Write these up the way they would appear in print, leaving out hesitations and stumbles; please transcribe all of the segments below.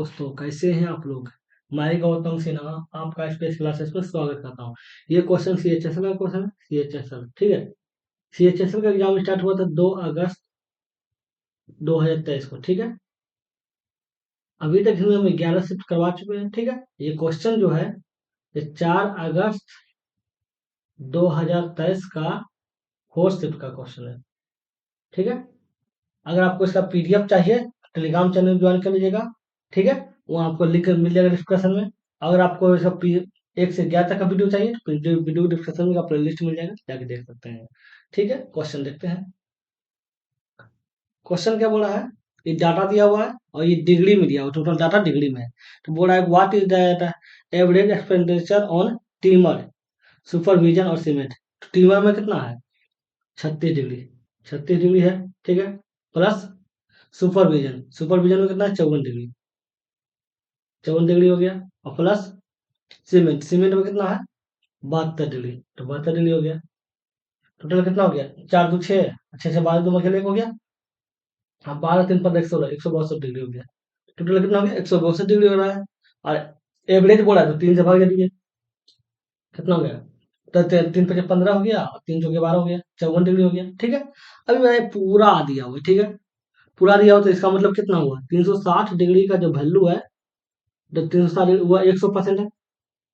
दोस्तों, कैसे हैं आप लोग। मैं गौतम सिन्हा आपका स्पेस क्लासेस में स्वागत करता हूँ। ये क्वेश्चन सीएचएसएल का क्वेश्चन है। सीएचएसएल, ठीक है। सीएचएसएल का एग्जाम स्टार्ट हुआ था 2 अगस्त 2023 को, ठीक है। अभी तक इसमें हम 11 शिफ्ट करवा चुके हैं, ठीक है। ये क्वेश्चन जो है, ये 4 अगस्त 2023 का 4th शिफ्ट का क्वेश्चन है, ठीक है। अगर आपको इसका पीडीएफ चाहिए, टेलीग्राम चैनल ज्वाइन कर लीजिएगा, ठीक है। वहाँ आपको लिंक मिल जाएगा डिस्क्रिप्शन में। अगर आपको इसका 1 से 11 तक का वीडियो चाहिए तो वीडियो डिस्क्रिप्शन में प्ले लिस्ट मिल जाएगा, जाके देख सकते हैं, ठीक है। क्वेश्चन देखते हैं। क्वेश्चन क्या बोला है, ये डाटा दिया हुआ है और ये डिग्री में दिया हुआ, टोटल डाटा डिग्री में है। तो बोला है what is the average expenditure on teamer, supervision और सीमेंट। टीमर में कितना है, 36 डिग्री, 36 डिग्री है, ठीक है। प्लस सुपरविजन, सुपरविजन में कितना है, 54 डिग्री, 54 डिग्री हो गया। और प्लस सीमेंट, सीमेंट में कितना है, 72 डिग्री, तो 72 डिग्री हो गया। टोटल कितना हो गया, 4 2 6, 6 6 12 2 हो गया। हाँ, 12 3 15 116, 162 डिग्री हो गया। टोटल कितना हो गया, 162 डिग्री हो रहा है। और एवरेज बोला है तो 3 से भाग दीजिए, कितना हो गया, तो 3 5 15 हो गया और 3 4 12 हो गया, 54 डिग्री हो गया, ठीक है। अभी मैंने पूरा दिया हुआ है, ठीक है। पूरा दिया हुआ तो इसका मतलब कितना हुआ, 360 डिग्री का जो वैल्यू है, तो 360 हुआ 100% है।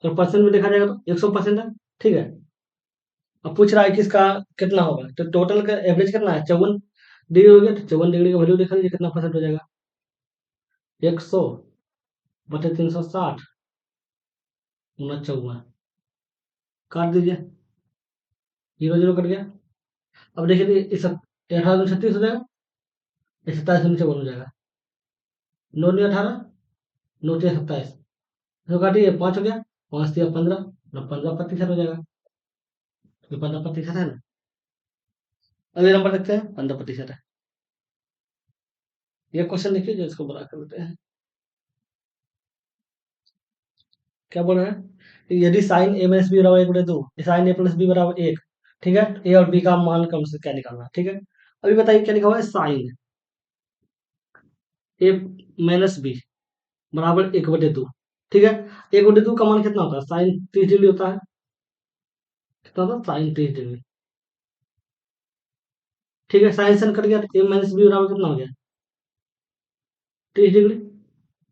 तो परसेंट में देखा जाएगा तो 100% है, ठीक है। अब पूछ रहा है कि इसका कितना होगा, तो टोटल का एवरेज कितना है, 54 डिग्री हो गया। तो 54 डिग्री का वैल्यू देखा लीजिए कितना परसेंट हो जाएगा, 100/360 गुना 54, काट दीजिए, 0 0 कट गया। अब देखिए तो इस 18 36 हो जाएगा, ये 27 हो जाएगा, 9 9 18, 9 6 27, तो काटिए 5 हो गया, 5 3 15, 15% हो जाएगा, तो 15% है ना। अगले नंबर देखते हैं, 15% है। ये क्वेश्चन देखिए जो इसको बड़ा कर देते हैं। क्या बोल रहे हैं, यदि साइन ए माइनस बी बराबर 1/2, साइन ए प्लस बी बराबर 1, ठीक है। ए और बी का मान कम से क्या निकालना है, ठीक है। अभी बताइए क्या लिखा हुआ है, साइन ए माइनस बी बराबर 1/2, ठीक है। 1/2 का मान कितना होता है, साइन 30 डिग्री होता है। कितना होता है, साइन 30 डिग्री, ठीक है। साइन सन कट गया तो ए माइनस बी बराबर कितना हो गया, 30 डिग्री,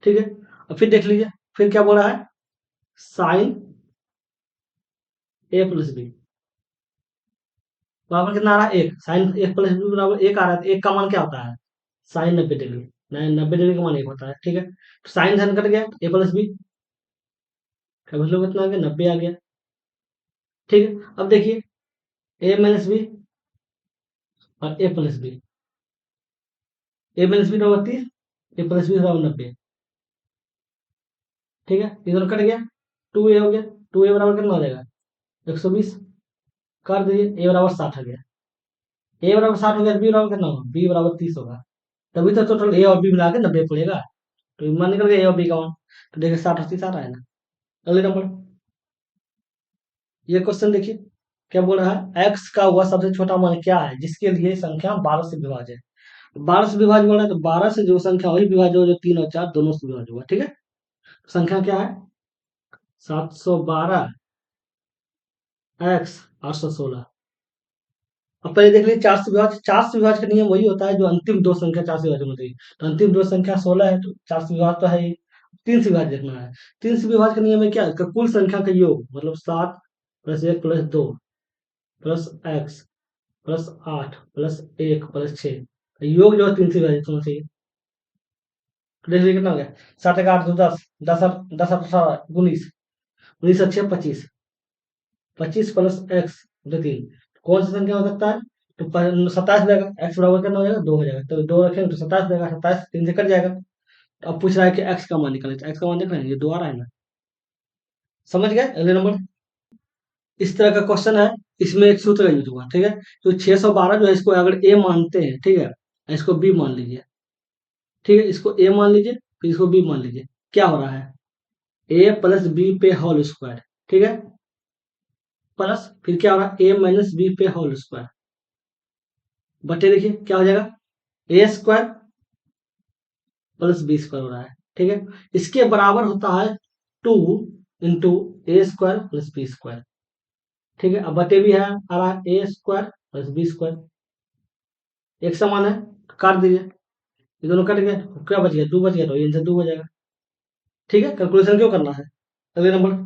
ठीक है। अब फिर देख लीजिए, फिर क्या बोला है, साइन ए प्लस बी बराबर कितना आ रहा है, 1, साइन 1 प्लस बी बराबर 1 आ रहा है। तो 1 का मान क्या होता है, साइन 90 डिग्री, 90 डिग्री का मान 1 होता है, ठीक है। तो साइन साइन कट गया, ए प्लस बी का मतलब कितना आ गया, 90 आ गया, ठीक है। अब देखिए, ए माइनस बी और ए प्लस बी, ए माइनस बी बराबर 30, ए प्लस बी बराबर 90, ठीक है। इधर कट गया, 2a हो गया, 2a बराबर कितना हो जाएगा, 120, कर दीजिए, ए बराबर 60 हो गया। ए बराबर 60 हो गया, बी बराबर कितना होगा, बी बराबर 30 होगा। तभी तो टोटल ए और बी मिला के 90 पड़ेगा। तो मान निकल गया ए और बी का मान, तो देखिए 60 और 30 आ रहा है ना। अगले नंबर, ये क्वेश्चन देखिए क्या बोल रहा है, एक्स का वह सबसे छोटा मान क्या है जिसके लिए संख्या 12 से विभाज्य है। 12 से विभाज्य बोल रहा है, तो 12 से जो संख्या वही विभाज्य हो जो 3 और 4 दोनों से विभाज्य हुआ, ठीक है। संख्या क्या है, 712, एक्स 816। अब पहले देख लीजिए, 4 से विभाज्य का नियम वही होता है जो अंतिम दो संख्या 4 से विभाज्य होती है। तो अंतिम दो संख्या 16 है, तो 4 से विभाज्य तो है ही। 3 से विभाज्य देखना है, 3 से विभाज्य का नियम है क्या, इसका कुल संख्या का योग, मतलब 7 plus 1 plus 2 plus x plus 8 plus 1 plus 6, योग जो है 3 से विभाजित होना चाहिए। तो देख लीजिए कितना हो गया, 7 1 8 2 10, 10 10 18 19, 19 6 25, 25 प्लस एक्स 3, कौन सी संख्या हो सकता है, तो 27 देगा, एक्स बराबर कितना हो जाएगा, 2 हो जाएगा। तो 2 रखेंगे तो 27 देगा, 27 3 से कट जाएगा। तो अब पूछ रहा है कि एक्स का मान निकाले, तो एक्स का मान देख रहे हैं, ये 2 आ रहा है ना। समझ गए, अगले नंबर। इस तरह का क्वेश्चन है, इसमें एक सूत्र यूज हुआ, ठीक है। तो 612 जो है, इसको अगर ए मानते हैं, ठीक है, इसको बी मान लीजिए, ठीक है। इसको ए मान लीजिए, फिर इसको बी मान लीजिए, क्या हो रहा है, ए प्लस बी पे होल स्क्वायर, ठीक है। प्लस फिर क्या हो रहा है, ए माइनस बी पे होल स्क्वायर, बटे देखिए क्या हो जाएगा, ए स्क्वायर प्लस बी स्क्वायर हो रहा है, ठीक है। इसके बराबर होता है 2 × a² + b²। ठीक है, अब बटे भी है आ रहा है a² + b²। एक समान है, काट दीजिए, ये दोनों कट गए, क्या बच गया? 2 बच गया, तो ये आंसर 2 हो जाएगा। ठीक है, कैलकुलेशन क्यों करना है? अगले नंबर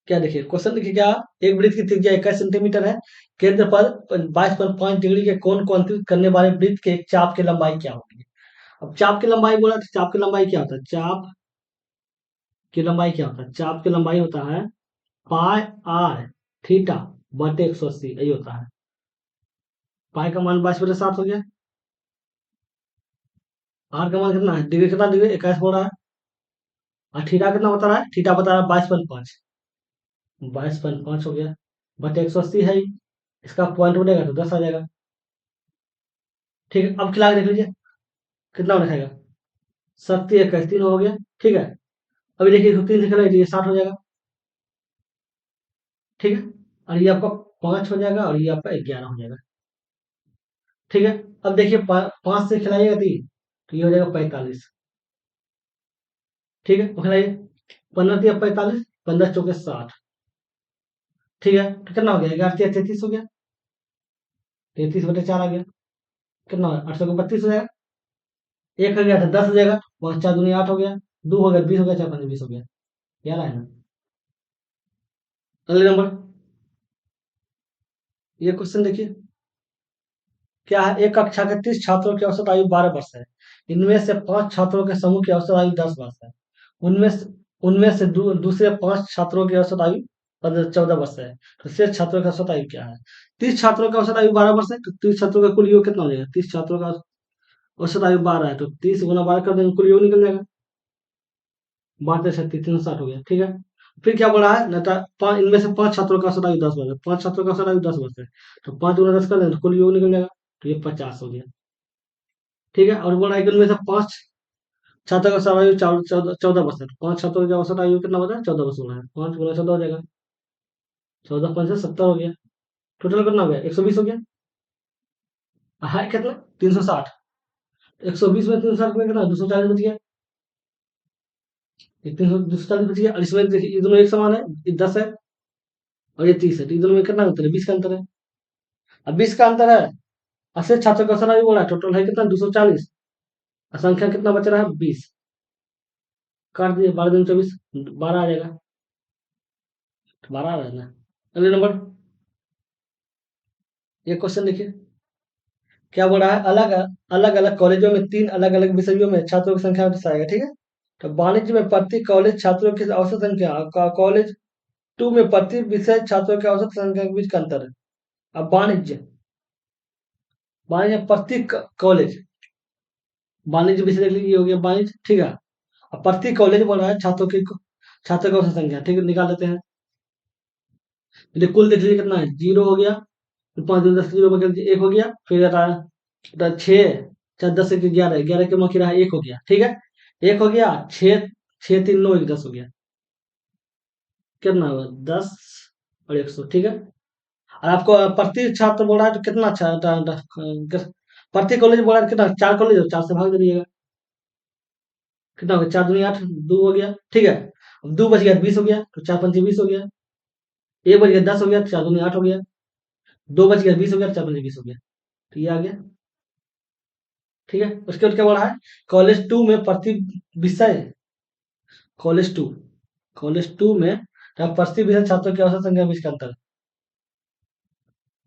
क्या देखिए, क्वेश्चन देखिए क्या। एक वृत्त की त्रिज्या 21 सेंटीमीटर है, केंद्र पर 22.5 डिग्री के कोण को अंकित करने वाले वृत्त के एक चाप की लंबाई क्या होगी? अब चाप की लंबाई बोला तो चाप की लंबाई क्या होता है? चाप की लंबाई क्या होता है? चाप की लंबाई होता है पाई आर थीटा बटे 180, यही होता है। पाई का मान 22/7 हो गया। आर का मान कितना है? डिग्री कितना? डिग्री 21 हो रहा है। और थीटा कितना बता रहा है? थीटा बता रहा है 22.5। 22.5 हो गया, बटे 180 है ही। इसका पॉइंट बनेगा तो 10 आ जाएगा। ठीक है, अब खिला के देख लीजिए कितना लिखाएगा। 70 21 3 हो गया। ठीक है, अभी देखिए इसको 3 से खिलाइए तो ये 60 हो जाएगा। ठीक है, और ये आपका 5 हो जाएगा और ये आपका 11 हो जाएगा। ठीक है, अब देखिए 5 से खिलाइएगा 3 तो ये हो जाएगा 45। ठीक है, अब खिलाइए 15 × 3 = 45, 15 × 4 = 60। ठीक है, तो कितना हो गया? 11 × 3 = 33 हो गया। 33/4 आ गया, कितना हो गया? 832 हो जाएगा। एक हो गया तो 10 हो जाएगा, 5 × 4 = 8 हो गया, 2 हो गया 20 हो गया, 4 × 5 = 20 हो गया। यार है ना। अगले नंबर ये क्वेश्चन देखिए क्या है। एक कक्षा के 30 छात्रों की औसत आयु 12 वर्ष है। इनमें से 5 छात्रों के समूह की औसत आयु 10 वर्ष है। उनमें से दूसरे 5 छात्रों की औसत आयु 14 वर्ष है। तो शेष छात्रों की औसत आयु क्या है? 30 छात्रों का औसत आयु 12 वर्ष है, तो 30 छात्रों का कुल योग कितना हो जाएगा? 30 छात्रों का औसत आयु 12 है, तो 30 × 12 कर देंगे, कुल योग निकल जाएगा। 12 × 360 हो गया। ठीक है, फिर क्या बोला है? इनमें से 5 छात्रों का औसत आयु 10 वर्ष है। 5 छात्रों का औसत आयु 10 वर्ष है, तो 5 × 10 कर देंगे तो कुल योग निकल जाएगा, तो ये 50 हो गया। ठीक है, और बोला है कि उनमें से 5 छात्रों का औसत आयु 14 वर्ष है। 5 छात्रों का औसत आयु कितना बता? 14 वर्ष होना है। 5 × 14 हो जाएगा, 14×5 = 70 हो गया। टोटल कितना हो गया? 120 हो गया। है कितना? 360। 120 में 360 में कितना? 240 बच गया। ये 240 बच गया, और इसमें देखिए ये दोनों एक समान है, ये 10 है और ये 30 है, तो ये दोनों में कितना अंतर है? 20 का अंतर है। अब 20 का अंतर है, 80 छात्रों का औसत आयु बोला, टोटल है कितना? 240। और संख्या कितना बच रहा है? 20। काट दिए, 12 × 24 12 आ जाएगा, तो 12 आ रहा है ना। अगले नंबर ये क्वेश्चन देखिए क्या बोल रहा है। अलग अलग कॉलेजों में 3 अलग अलग विषयों में छात्रों की संख्या दर्शाएगा। ठीक है, तो वाणिज्य में प्रति कॉलेज छात्रों की औसत संख्या, कॉलेज 2 में प्रति विषय छात्रों की औसत संख्या के बीच का अंतर है। अब वाणिज्य प्रति कॉलेज, वाणिज्य विषय देख लीजिए, ये हो गया वाणिज्य। ठीक है, अब प्रति कॉलेज बोल रहा है छात्रों की औसत संख्या। ठीक है, निकाल लेते हैं। तो कुल देख लीजिए कितना है? 0 हो गया, 5 × 10 0 बचा, 1 हो गया, फिर आता है 6 4 10 1 11, 11 के मौके रहा 1 हो गया। ठीक है, 1 हो गया, 6 6 3 9 1 10 हो गया, कितना हुआ? 10 और 100। ठीक है, और आपको प्रति छात्र बोल रहा है तो कितना अच्छा प्रति कॉलेज बोल रहा है कितना? 4 कॉलेज हो, 4 से भाग दे दीजिएगा, कितना हो गया? 4 दूनी 8, 2 हो गया। ठीक है, अब 2 बच गया 20 हो गया, तो 4 पंचे 20 हो गया। 1 बच गया 10 हो गया, 4 दूनी 8 हो गया। 2 बच गया 20 हो गया, 4 पंचे 20 हो गया, तो ये आ गया। ठीक है, उसके बाद क्या बोला है? कॉलेज 2 में प्रति विषय, कॉलेज 2 कॉलेज 2 में प्रति विषय छात्रों की औसत संख्या में इसका अंतर है।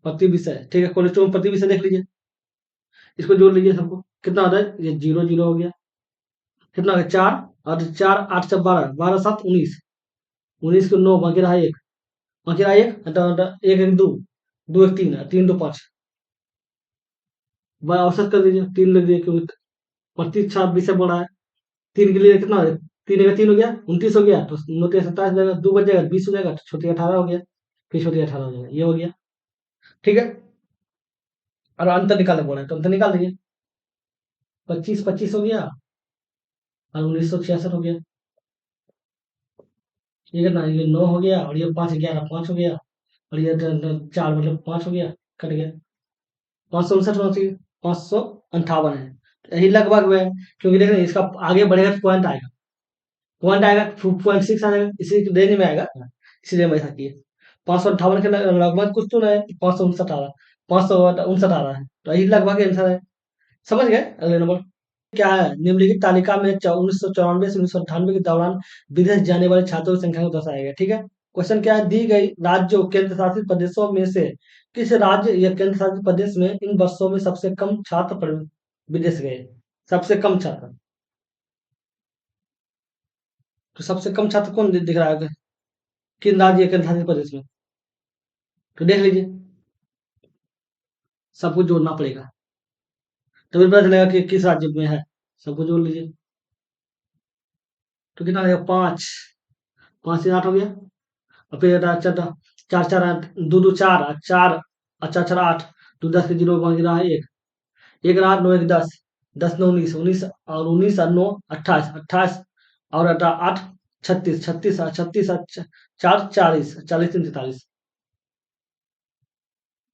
प्रति विषय, ठीक है, कॉलेज 2 में प्रति विषय देख लीजिए, इसको जोड़ लीजिए सबको, कितना होता है? ये 0 0 हो गया, कितना हो गया? 4 और 4 8 से 12, 12 7 19, 19 को 9 बाकी रहा 1, बाकी रहा 1, 1 1 2, 2 1 3, 3 2 5, औसत कर दीजिए, 3 लिख दीजिए क्योंकि प्रति छात्र विषय बढ़ा है। 3 के लिए कितना हो गया? 3 का 3 हो गया, 29 हो गया, तो 9 3 27 हो जाएगा, 2 बच जाएगा, 20 हो जाएगा, तो छोटी 18 हो गया, फिर छोटी 18 हो जाएगा, ये हो गया। ठीक है, और अंतर निकालना बोला है तो अंतर निकाल दीजिए। 25 25 हो गया और 1966 हो गया। ये कितना? ये 9 हो गया, और ये 5 11 5 हो गया, और ये 4 मतलब 5 हो गया, कट गया। 559 होना चाहिए, 558 है, यही लगभग में है, क्योंकि देख रहे हैं इसका आगे बढ़ेगा तो पॉइंट आएगा 2.6 आ जाएगा, इसी रेंज में आएगा, इसलिए हम ऐसा किए। 558 के लगभग कुछ तो नहीं, 559 आ रहा, 559 आ रहा है, तो यही लगभग आंसर है। समझ गए? अगले नंबर क्या है? निम्नलिखित तालिका में 1994 से 1998 के दौरान विदेश जाने वाले छात्रों की संख्या को दर्शाया गया। ठीक है, क्वेश्चन क्या है? दी गई राज्यों केंद्र शासित प्रदेशों में से किस राज्य या केंद्र शासित प्रदेश में इन वर्षों में सबसे कम छात्र विदेश गए? सबसे कम छात्र, तो सबसे कम छात्र कौन दिख रहा है? किन राज्य या केंद्र शासित प्रदेश में? तो देख लीजिए, सबको जोड़ना पड़ेगा, तभी पता चलेगा कि किस राज्य में है। सबको जोड़ लीजिए, तो कितना लगेगा? 5, 5 से 8 हो गया, और फिर चार, चार चार आठ, दो दो चार, और चार, अच्छा अच्छा 8, तो 10 के जीरो बन रहा है एक, एक और 8, 9 एक 10, 10 9 19, 19 और 19 और 9 28, 28 और 8 36, 36 और 36 और 4 40, 40 3 43।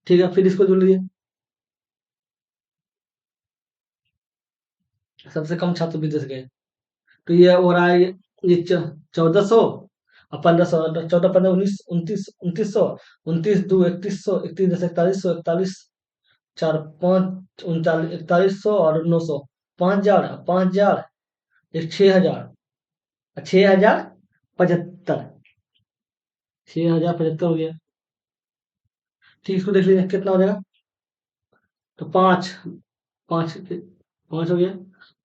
ठीक है, फिर इसको जोड़ लीजिए, सबसे कम छात्र विदेश गए, तो ये हो रहा है ये 1400 और 1500, 14 15 19 29 2900, 29 2 3100, 31 10 4100, 41 4 5 39 4100 और 900, 5000, 5000, एक 6000, 6075, 6075 हो गया। ठीक, इसको देख लीजिए कितना हो जाएगा, तो 5, 5, 5 हो गया,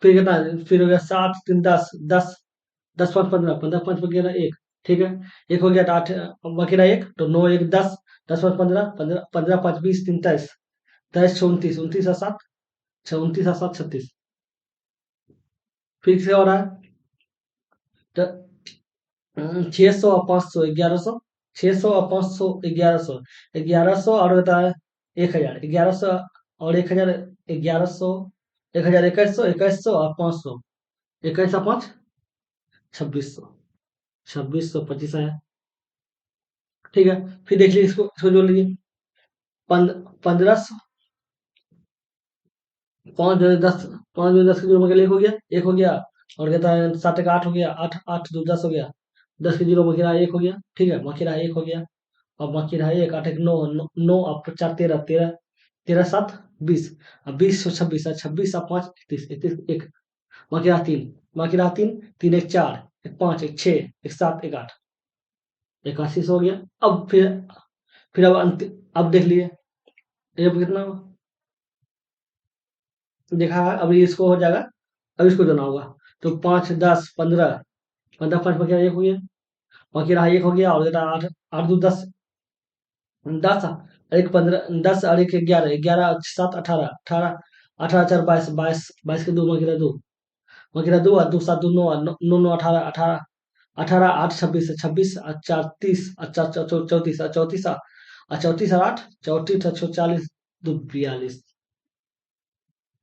फिर कितना, फिर हो गया 7 3 10, 10, 10 5 15, 15 5 15 एक, ठीक है, एक हो गया तो 8 बाकी रहा एक, तो 9 1 10, 10 5 15, 15 15 5 20 3 23, 23 29, 29 और 7, 29 और 7 36, फिर से हो रहा है, तो 600 और 500 1100, 600 और 500 1100, 1100 और होता है 1000, 1100 और 1000, 1100, 1000 2100, 2100 और 500, 21 और 5 2600, 2625 आया। ठीक है, फिर देख लीजिए, इसको जोड़ लीजिए, 1500, 5 10, 5 10 के जीरो में एक हो गया, एक हो गया, और कहता है 7 का 8 हो गया, 8 8 2 10 हो गया, 10 के जीरो में गिरा एक हो गया, ठीक है, बाकी रहा एक हो गया, और बाकी रहा एक, 8 एक 9, 9 और 4 13, 13, 13 7 20, और 20 और 26, 26 और 5 31, 31 एक, बाकी रहा 3, बाकी रहा 3, 3 एक 4, एक 5 एक 6, एक 7 एक 8, 81 हो गया। अब फिर अब अब देख लिए, ये कितना देखा है, अभी इसको हो जाएगा, अब इसको देना होगा, तो 5 10 15, 15 5 बचा एक हो गया, बाकी रहा एक हो गया, और बेटा 8, 8 2 10, 10, एक 15, 10 और एक 11, 11 7 18, 18, 18 4 22, 22, 22 के दो बाकी रहा दो, बाकी रहा दो, और दो 7 2 9, 9 9 18, 18, 18 8 26, 26 और 4 30 और 4 34 और 34 और 34 और 8 34 और 40, 2 42।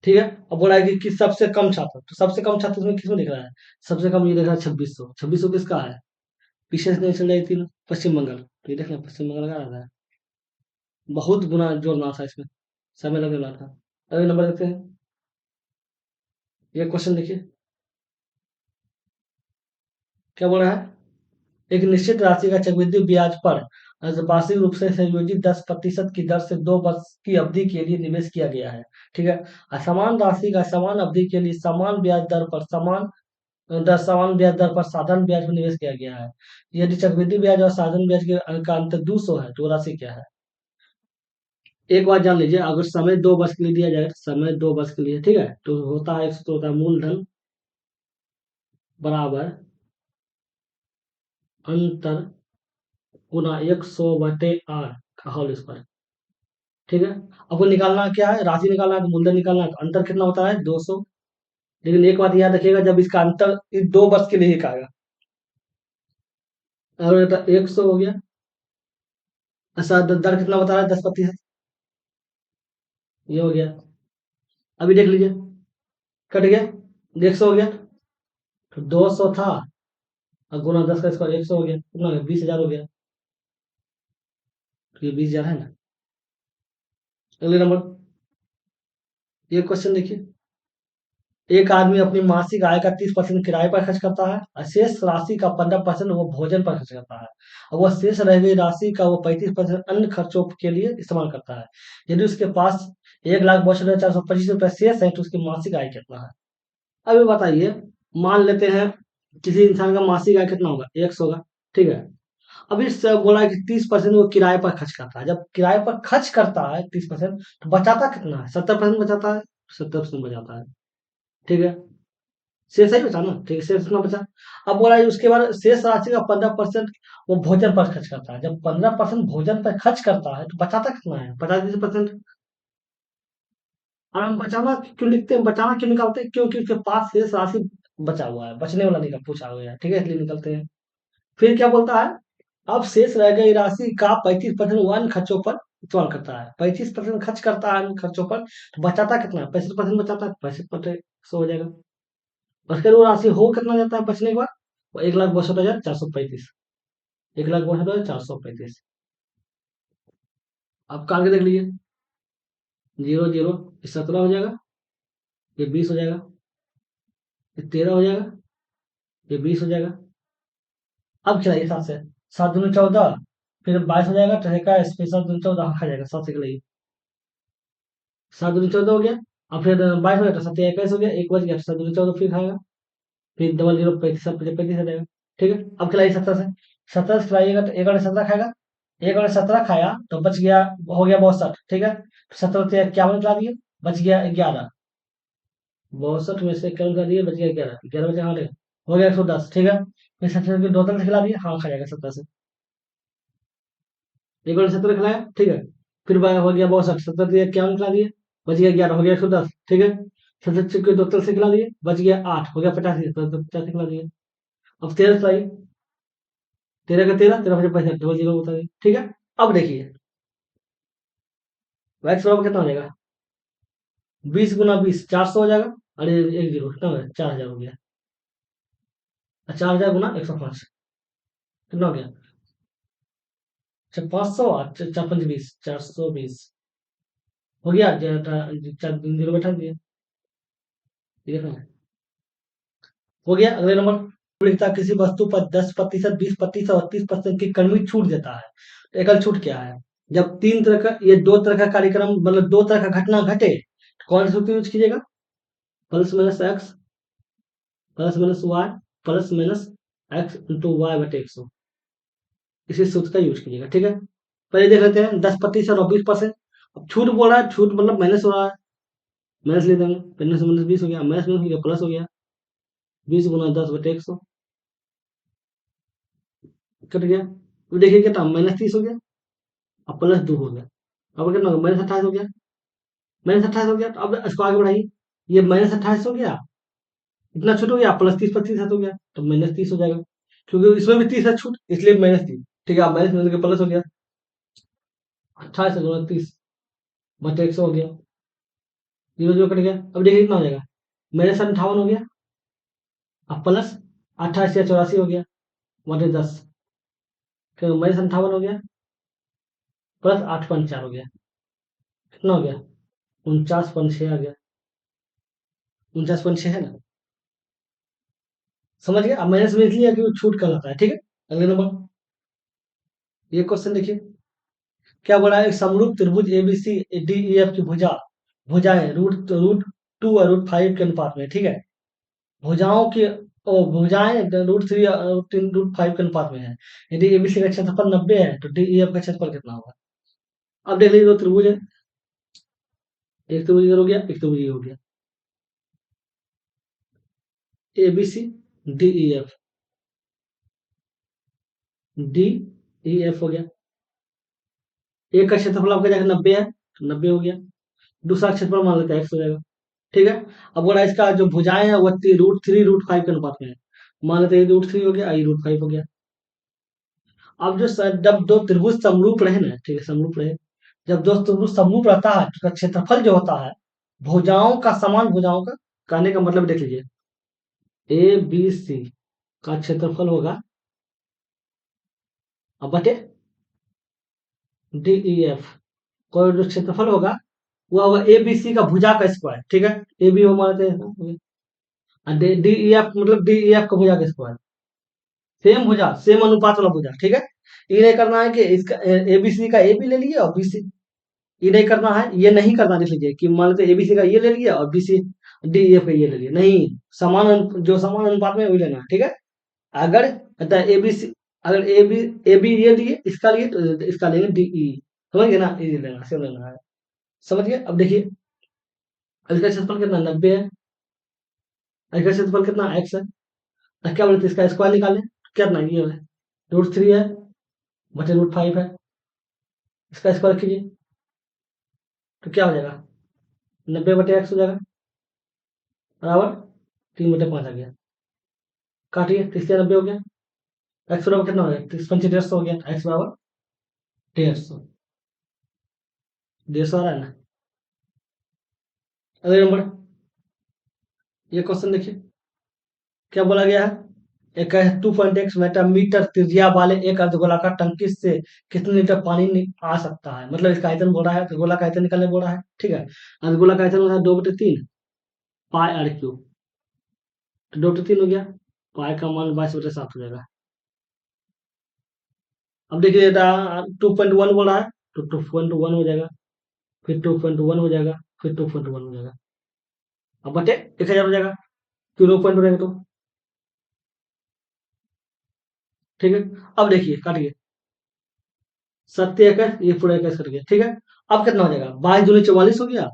ठीक है, अब बोला है कि सबसे कम छात्र, तो सबसे कम छात्र इसमें किसमें दिख रहा है? सबसे कम ये दिख रहा है 2600, 2600 किसका है? पीछे से नहीं चल रही थी, पश्चिम बंगाल, तो ये देख लें पश्चिम बंगाल का रहा है, बहुत गुना जोड़ना था इसमें, समय लगने वाला था। अगले नंबर देखते हैं, ये क्वेश्चन देखिए क्या बोल रहा है? एक निश्चित राशि का चक्रवृद्धि ब्याज पर वार्षिक रूप से संयोजित 10% की दर से 2 वर्ष की अवधि के लिए निवेश किया गया है। ठीक है, समान राशि का समान अवधि के लिए समान ब्याज दर पर समान ब्याज दर पर साधारण ब्याज पर निवेश किया गया है। यदि चक्रवृद्धि ब्याज और साधारण ब्याज का अंतर 200 है, तो राशि क्या है? एक बात जान लीजिए, अगर समय 2 वर्ष के लिए दिया जाए, तो समय 2 वर्ष के लिए, ठीक है, तो होता है, एक सूत्र होता है, मूलधन बराबर अंतर गुना 100/8 का होल स्क्वायर। ठीक है, आपको निकालना क्या है? राशि निकालना है, तो मूलधन निकालना है, तो अंतर कितना होता है? 200। लेकिन एक बात याद रखिएगा, जब इसका अंतर इस 2 वर्ष के लिए ही आएगा, अगर 100 हो गया, ऐसा दर कितना बता रहा है? 10%, ये हो गया। अभी देख लीजिए, कट गया, 100 हो गया, तो 200 था, और गुना 10 का स्क्वायर 100 हो गया, कितना हो गया? 20,000 हो गया, तो ये 20,000 है ना। अगले नंबर, ये क्वेश्चन देखिए, एक आदमी अपनी मासिक आय का 30% किराए पर खर्च करता है और शेष राशि का 15% वो भोजन पर खर्च करता है और वह शेष रह गई राशि का वो 35% अन्य खर्चों के लिए इस्तेमाल करता है। यदि उसके पास 1,62,425 रुपये शेष है तो उसकी मासिक आय कितना है? अभी बताइए, मान लेते हैं किसी इंसान का मासिक आय कितना होगा? 100 होगा, ठीक है। अभी इससे बोला है कि 30% वो किराए पर खर्च करता है। जब किराए पर खर्च करता है 30%, तो बचाता कितना है? 70% बचाता है। 70% बचाता है, ठीक है। शेष ही बचा ना, ठीक है, शेष कितना बचा? अब बोला है उसके बाद शेष राशि का 15% वो भोजन पर खर्च करता है। जब 15% भोजन पर खर्च करता है तो बचाता कितना है? 50%। और हम बचाना क्यों लिखते हैं, बचाना क्यों निकालते हैं? क्योंकि उसके पास शेष राशि बचा हुआ है, बचने वाला निकल पूछा हुआ है, ठीक है, इसलिए निकलते हैं। फिर क्या बोलता है? अब शेष रह गई राशि का 35% वो अन्य खर्चों पर इस्तेमाल करता है। 35% खर्च करता है अन्य खर्चों पर, तो बचाता कितना है? 65% बचाता है। 65% 100 हो जाएगा। और फिर वो राशि हो कितना जाता है बचने के बाद? वो 1,62,435। 1,62,435। अब का आगे देख लीजिए। जीरो जीरो, 17 हो जाएगा, ये 20 हो जाएगा, ये 13 हो जाएगा, ये 20 हो जाएगा। अब खिलाइए 7 से। 7 दूनी 14, फिर 22 हो जाएगा, तो का स्पेशल दूनी 14 खा जाएगा। 7 से खिलाइए। 7 दूनी 14 हो गया। अब फिर 22 हो गया तो 7 21 हो गया, एक बच गया, 7 दूनी 14 फिर खाएगा। फिर डबल जीरो 35, सब 35 हो जाएगा, ठीक है। अब खिलाइए 17 से। 17 से खिलाइएगा तो एक और 17 खाएगा। एक और 17 खाया तो बच गया, हो गया 62, ठीक है। 17 से 51 खिला दिए, बच गया 11। 62 में से इक्यावन खिला दिए, बच गया 11। 11 बचे, हाँ हो गया 110, ठीक है। फिर 17 के 2 से खिला दिए, हाँ खा जाएगा 17 से। एक और 17 खिलाया, ठीक है। फिर हो गया 62, 17 से 51 खिला दिए, बच गया 11, हो गया 110, ठीक है। 17 के 2 से खिला दिए, बच गया 8, हो गया 85, तो 85 खिला दिए। अब 13 खिलाइए। 13 का 13, 13 बचे 65, डबल जीरो बता दिए, ठीक है। अब देखिए वैक्स बराबर कितना हो जाएगा? 20 गुना 20, 400 हो जाएगा। अरे एक जीरो कितना हो गया? 4,000 हो गया। 4,000 गुना 105 कितना हो गया? अच्छा 500, 4 5 20, 420 हो गया। 4 जीरो बैठा दिए, ठीक है। हो गया। अगले नंबर लिखता है, किसी वस्तु पर 10%, 20% और 30% की कमी छूट देता है, तो एकल छूट क्या है? जब तीन तरह का, ये दो तरह का कार्यक्रम, मतलब दो तरह का घटना घटे, तो कौन सा सूत्र यूज कीजिएगा? Plus minus x, plus minus y, plus minus x into y बटे 100। इसी सूत्र का यूज कीजिएगा, ठीक है। पहले देख लेते हैं 10% और 20%। अब छूट बोल रहा है, छूट मतलब माइनस हो रहा है, माइनस ले देंगे। माइनस माइनस 20 हो गया, माइनस माइनस हो गया, प्लस हो गया। 20 गुना 10 बटे 100 कट गया। अब देखिए कितना, -30 हो गया और +2 हो गया। अब कितना होगा? -28 हो गया। -28 हो गया, तो अब इसको आगे बढ़ाइए। ये -28 हो गया, इतना छूट हो गया, +30 प्रतिशत हो गया, तो -30 हो जाएगा। क्योंकि इसमें भी 30 है छूट, इसलिए -30, ठीक है। अब माइनस माइनस के प्लस हो गया। 28 से 29 बटे 100 हो गया। जीरो जीरो कट गया। अब देखिए कितना हो जाएगा? -58 हो गया, अब प्लस 28 या 84 हो गया बटे 10, फिर -58 हो गया, प्लस 8.4 हो गया, कितना हो गया? 49.6 आ गया। 49.6 है ना? समझ गए? अब मैंने समझ लिया कि वो छूट कहलाता है, ठीक है। अगले नंबर, ये क्वेश्चन देखिए क्या बोला है। एक समरूप त्रिभुज एबीसी डी ई एफ की भुजाएं रूट रूट टू और √5 के अनुपात में, ठीक है। भुजाओं की भुजाएं √3 √5 के अनुपात में है। यदि एबीसी का क्षेत्रफल 90 है तो डी ई एफ का क्षेत्रफल कितना होगा? अब देख लीजिए, दो त्रिभुज है, एक त्रिभुज इधर हो गया, एक त्रिभुज ये हो गया। A B C D E F, D E F हो गया। एक का क्षेत्रफल आपका जाएगा 90 है, तो 90 हो गया। दूसरा क्षेत्रफल मान लेते हैं एक्स हो जाएगा, ठीक है। अब बोला इसका जो भुजाएं है वो √3 √5 के अनुपात में है। मान लेते हैं √3 हो गया, आई √5 हो गया। अब जो जब दो त्रिभुज समरूप रहे ना, ठीक है, समरूप रहे, जब दो त्रिभुज समरूप रहता है तो उसका क्षेत्रफल जो होता है भुजाओं का, समान भुजाओं का, कहने का मतलब देख लीजिए, ए बी सी का क्षेत्रफल होगा, अब बटे डी ई एफ, कोई जो क्षेत्रफल होगा वो होगा ए बी सी का भुजा का स्क्वायर, ठीक है। ए बी हो मानते हैं, डी ई एफ मतलब डी ई एफ का भुजा किसको है? सेम भुजा, सेम अनुपात वाला भुजा, ठीक है। ये नहीं करना है कि इसका ए बी सी का ए भी ले लिए और बी सी, ये नहीं करना है, ये नहीं करना, देख लीजिए कि मान लेते ए बी सी का ये ले लिया और B C D E F का ये ले लिया, नहीं, जो समान अनुपात में है वही लेना है, ठीक है। अगर ए बी सी, अगर ए बी ये लिए इसका लिए तो इसका लेंगे डी ई, समझ गए ना, ये लेना सेम लेना है, समझ गए। अब देखिए इसका क्षेत्रफल कितना 90 है, इसका क्षेत्रफल कितना एक्स है। अब क्या बोलते हैं इसका स्क्वायर निकालें, कितना ये है √3 है बटे √5 है, इसका स्क्वायर कीजिए तो क्या हो जाएगा, 90/x हो जाएगा, बराबर 3/5 आ गया। काटिए, 30 या 90 हो गया। एक्स बराबर कितना हो गया, 30 × 5 = 150 हो गया, एक्स बराबर 150, 150 आ रहा है ना। अगले नंबर, ये क्वेश्चन देखिए क्या बोला गया है। एक है 2.x मीटर त्रिज्या वाले एक अर्धगोलाकार टंकी से कितने लीटर पानी आ सकता है, मतलब इसका आयतन बोल रहा है, अर्धगोला का आयतन निकालने बोल रहा है, ठीक है। अर्धगोला का आयतन होता है 2/3 पाई आर क्यूब, तो 2/3 हो गया, पाई का मान 22/7 हो जाएगा। अब देखिए 2.1 बोल रहा है तो 2.1 हो जाएगा, फिर 2.1 हो जाएगा, फिर 2.1 हो जाएगा, अब बटे 1000 हो जाएगा, क्यों 2 पॉइंट रहेगा तो, ठीक है। अब देखिए काटिए, 7 एकड़ ये पूरा एकड़ कट गया, ठीक है। अब कितना हो जाएगा, 22×2 = 44 हो गया,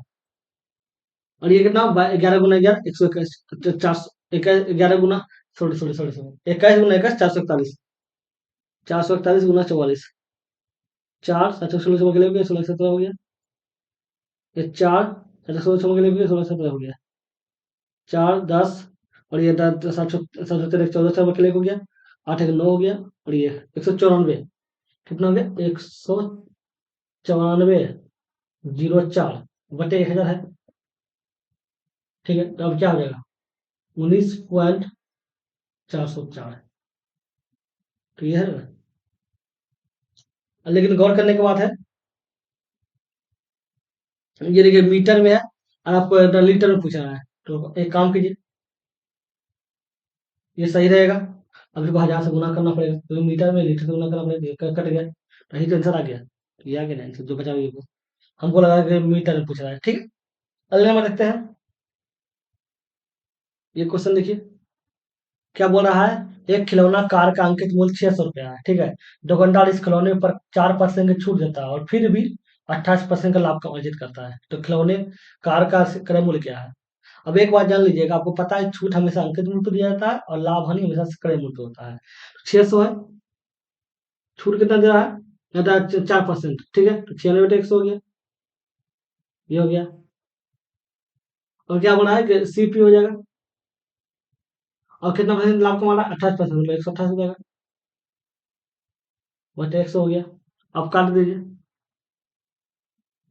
और ये कितना 11 × 11 121, 411 सॉरी सॉरी सॉरी सॉरी 21 × 21 441, 441 × 44, 4 7 16 के लिए हो गया, 16 17 हो गया, ये 4 7 16 के लिए हो गया, 16 17 हो गया, 4 10 और ये 7 7 14 के लिए हो गया, 8 1 9 हो गया, और ये 194, कितना हो गया 194/04 बटे 1000 है, ठीक है। तो अब क्या हो जाएगा 19.404, तो ये है ना। लेकिन गौर करने की बात है, ये देखिए मीटर में है और आपको लीटर में पूछ रहा है, तो एक काम कीजिए, ये सही रहेगा। अब इसको 1000 से गुना करना पड़ेगा, क्योंकि मीटर में लीटर से गुना करना पड़ेगा, कट गया तो यही तो आंसर आ गया, ये आ गया ना आंसर, जो बचा हुआ है। हमको लगा कि मीटर में पूछ रहा है, ठीक है। अगले नंबर देखते हैं, ये क्वेश्चन देखिए क्या बोल रहा है। एक खिलौना कार का अंकित मूल्य 600 रुपया है, ठीक है। दुकानदार इस खिलौने पर 4% की छूट देता है और फिर भी 28% का लाभ का अर्जित करता है, तो खिलौने कार का क्रय मूल्य क्या है। अब एक बात जान लीजिएगा, आपको पता है छूट हमेशा अंकित मूल्य पर दिया जाता है और लाभ हानि हमेशा क्रय मूल्य पे होता है। 600 है, छूट कितना दे रहा है, 4%, ठीक है, तो 96/100 हो गया, ये हो गया। और क्या बोला है कि सीपी हो जाएगा, और कितना परसेंट लाभ कमा रहा है, 28%, 128 हो जाएगा, बटे 100 हो गया। अब काट दीजिए,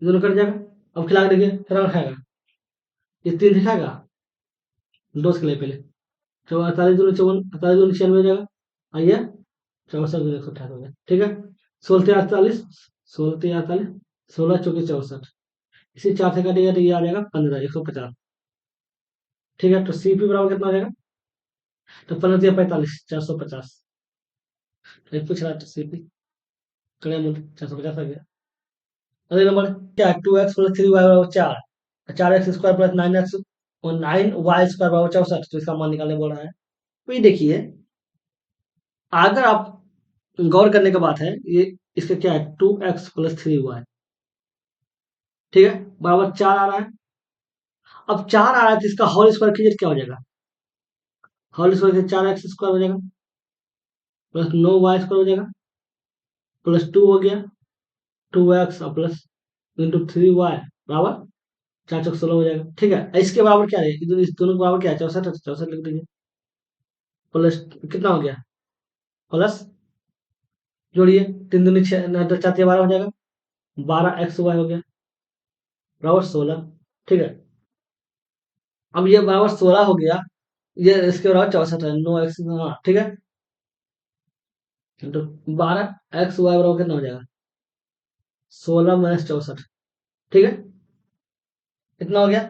दोनों कट जाएगा। अब खिला के देखिए कितना खाएगा, ये 3 दिखाएगा, डोज के लिए पहले, 48 दूनी 54, 48 दूनी 96 हो जाएगा, आइए 64 दूनी 128 हो गया, ठीक है। 16 3 48, 16 3 48, 16 × 4 = 64, इसी 4 से काटिएगा तो ये आ जाएगा 15 150, ठीक है। तो सीपी बराबर कितना आ जाएगा, तो 15 × 45 450, पूछ रहा है तो सीपी कड़े मूल्य 450 आ गया। अगले नंबर क्या है, 2x + 3y = 4, 4x² + 9x और 9y² = 64, तो इसका मान निकालने बोल रहा है। तो ये देखिए, अगर आप गौर करने की बात है, ये इसका क्या है 2x + 3y, ठीक है, बराबर 4 आ रहा है। अब 4 आ रहा है तो इसका होल स्क्वायर कीजिए, क्या हो जाएगा, होल स्क्वायर 4x² हो जाएगा प्लस 9y² हो जाएगा प्लस 2 हो गया, 2x और प्लस × 3y बराबर 4 × 16 हो जाएगा, ठीक है। इसके बराबर क्या है, इस दोनों के बराबर क्या है 64 है, तो 64 लिख दीजिए, प्लस कितना हो गया, प्लस जोड़िए 3 दूनी 6 4 × 12 हो जाएगा, 12xy हो गया बराबर 16, ठीक है। अब ये बराबर 16 हो गया, ये इसके बराबर 64 है, 9x, हाँ ठीक है। तो 12xy बराबर कितना हो जाएगा, 16 - 64, ठीक है, कितना हो गया।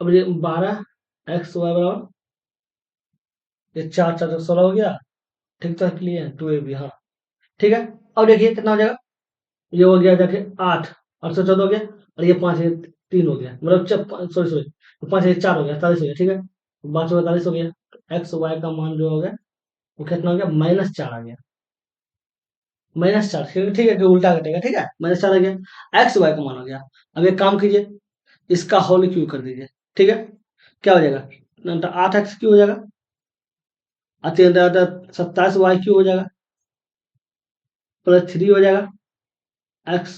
अब ये 12xy बराबर ये 4 4 16 हो गया। ठीक तो क्लियर, 2ab, हाँ ठीक है। अब देखिए कितना हो जाएगा, ये हो गया जाके 8 8 से 14 हो गया, और ये 5 3 हो गया, मतलब सॉरी सॉरी, 5 1 4 हो गया, 47 हो गया, ठीक है। 5 42 हो गया। एक्स वाई का मान जो हो गया वो कितना हो गया, -4 आ गया। -4, ठीक है कि उल्टा कटेगा, ठीक है, -4 आ गया, एक्स वाई का मान हो गया। अब एक काम कीजिए, इसका होल क्यू कर दीजिए, ठीक है। क्या हो जाएगा, 8x क्यू हो जाएगा, 27y क्यू हो जाएगा, +3 हो जाएगा, एक्स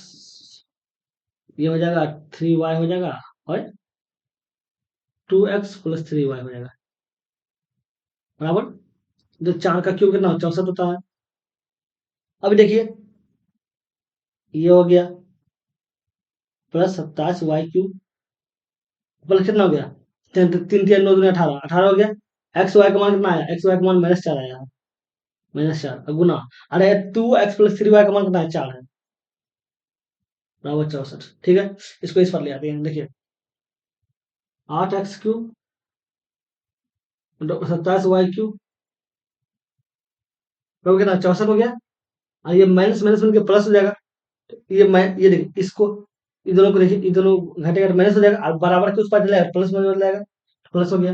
ये हो जाएगा, 3y हो जाएगा, और 2x + 3y हो जाएगा, बराबर। जो 4 का क्यूब कितना 64 होता है। अभी देखिए, ये हो गया +27y क्यूब, प्लस कितना हो गया, 3 3 9 2 18 18 हो गया। एक्स वाई का मान कितना आया, एक्स वाई का मान -4 आया है, -4 गुना, अरे 2x + 3y का मान कितना है, 4 है, बराबर 64, ठीक है। इसको इस पर ले आते हैं, देखिए 8x क्यूब, 27y क्यूब, तो कितना 64 हो गया, और ये माइनस माइनस बन के प्लस हो जाएगा। ये देखिए इसको, इन दोनों को देखिए, इन दोनों घटेगा तो माइनस हो जाएगा, और बराबर के उस पर जाएगा प्लस में बदल जाएगा, प्लस हो गया।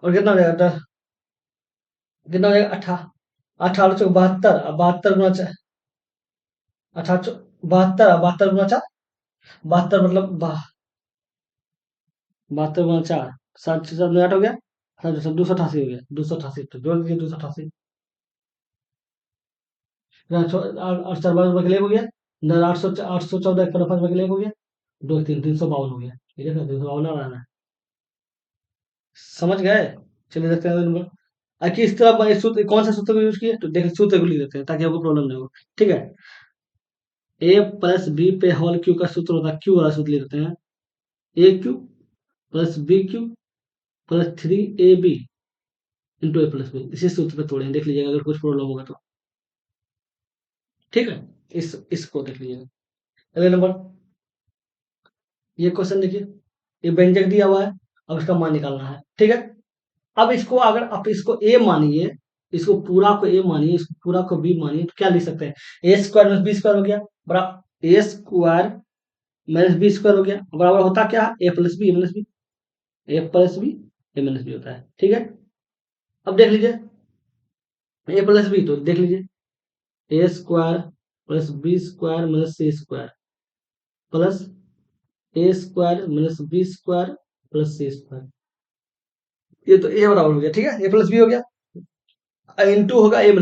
और कितना हो जाएगा, कितना हो जाएगा, 18 18 चौक 72, अब 72 गुना 18 72 72 मतलब 72 गुना 4, 7 7 8 हो गया, 288 हो गया, 288 तो जोड़ दीजिए, 288, और 4 के लिए हो गया, 814 1 5 के लिए हो गया, 2 3 352 हो गया, ठीक है, 352 आ रहा है, समझ गए। चलिए देखते हैं नंबर। कि इस तरह सूत्र कौन सा सूत्र यूज किए, तो देखिए सूत्र को लिख देते हैं ताकि आपको प्रॉब्लम नहीं हो, ठीक है। a + b पे होल क्यू का सूत्र होता है, क्यू वाला सूत्र लिख देते हैं, a³ + b³ + 3ab into a + b, इसी सूत्र पे तोड़े देख लीजिएगा, अगर कुछ प्रॉब्लम होगा तो, ठीक है। इसको देख लीजिएगा। अगले नंबर, ये क्वेश्चन देखिए, ये व्यंजक दिया हुआ है, अब इसका मान निकालना है, ठीक है। अब इसको अगर आप इसको ए मानिए, इसको पूरा को ए मानिए, इसको पूरा को बी मानिए, तो क्या लिख सकते हैं, a² - b² हो गया, बराबर a² - b² हो गया, बराबर होता क्या है, a + b होता है, ठीक है। अब देख लीजिए a + b, तो देख लीजिए a² + b² - c² plus a² - b² + c², ये तो ए बराबर हो गया, ठीक है, a + b हो गया, इंटू होगा a - b,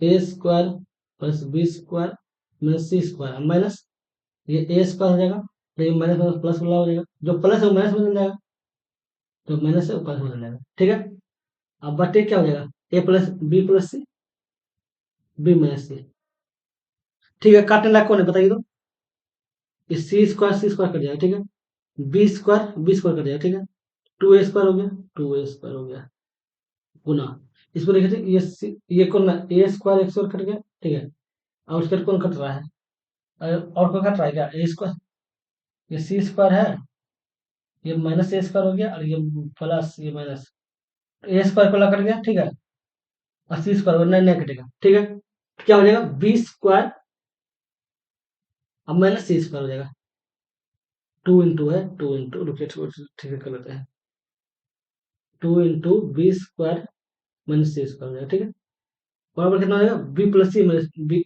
a² + b² - c² minus, ये a² हो जाएगा, तो ये माइनस माइनस प्लस वाला हो जाएगा, जो प्लस है वो माइनस में बदल जाएगा, तो माइनस से प्लस में बदल जाएगा, ठीक है। अब बटे क्या हो जाएगा, a + b + c, b - c, ठीक है। काटने लायक कौन है बताइए तो, ये c² कट जाएगा, ठीक है, b² कट जाएगा, ठीक है, 2a² हो गया, 2a² हो गया, गुना, इसको देखे थे, ये कौन a² कट गया, ठीक है, और उसका कौन कट रहा है, और कोई कट रहा है क्या, a², ये c² है, ये -a² हो गया, और ये प्लस ये माइनस, a² को कट गया, ठीक है, और c² नहीं नहीं कटेगा, ठीक है। क्या हो जाएगा, b², अब -c² हो जाएगा, 2 इंटू है, 2 इंटू, रुकिए ठीक है कर लेते हैं, 2 इंटू b² -c² हो जाएगा, ठीक है, बराबर कितना हो जाएगा, b + c - b,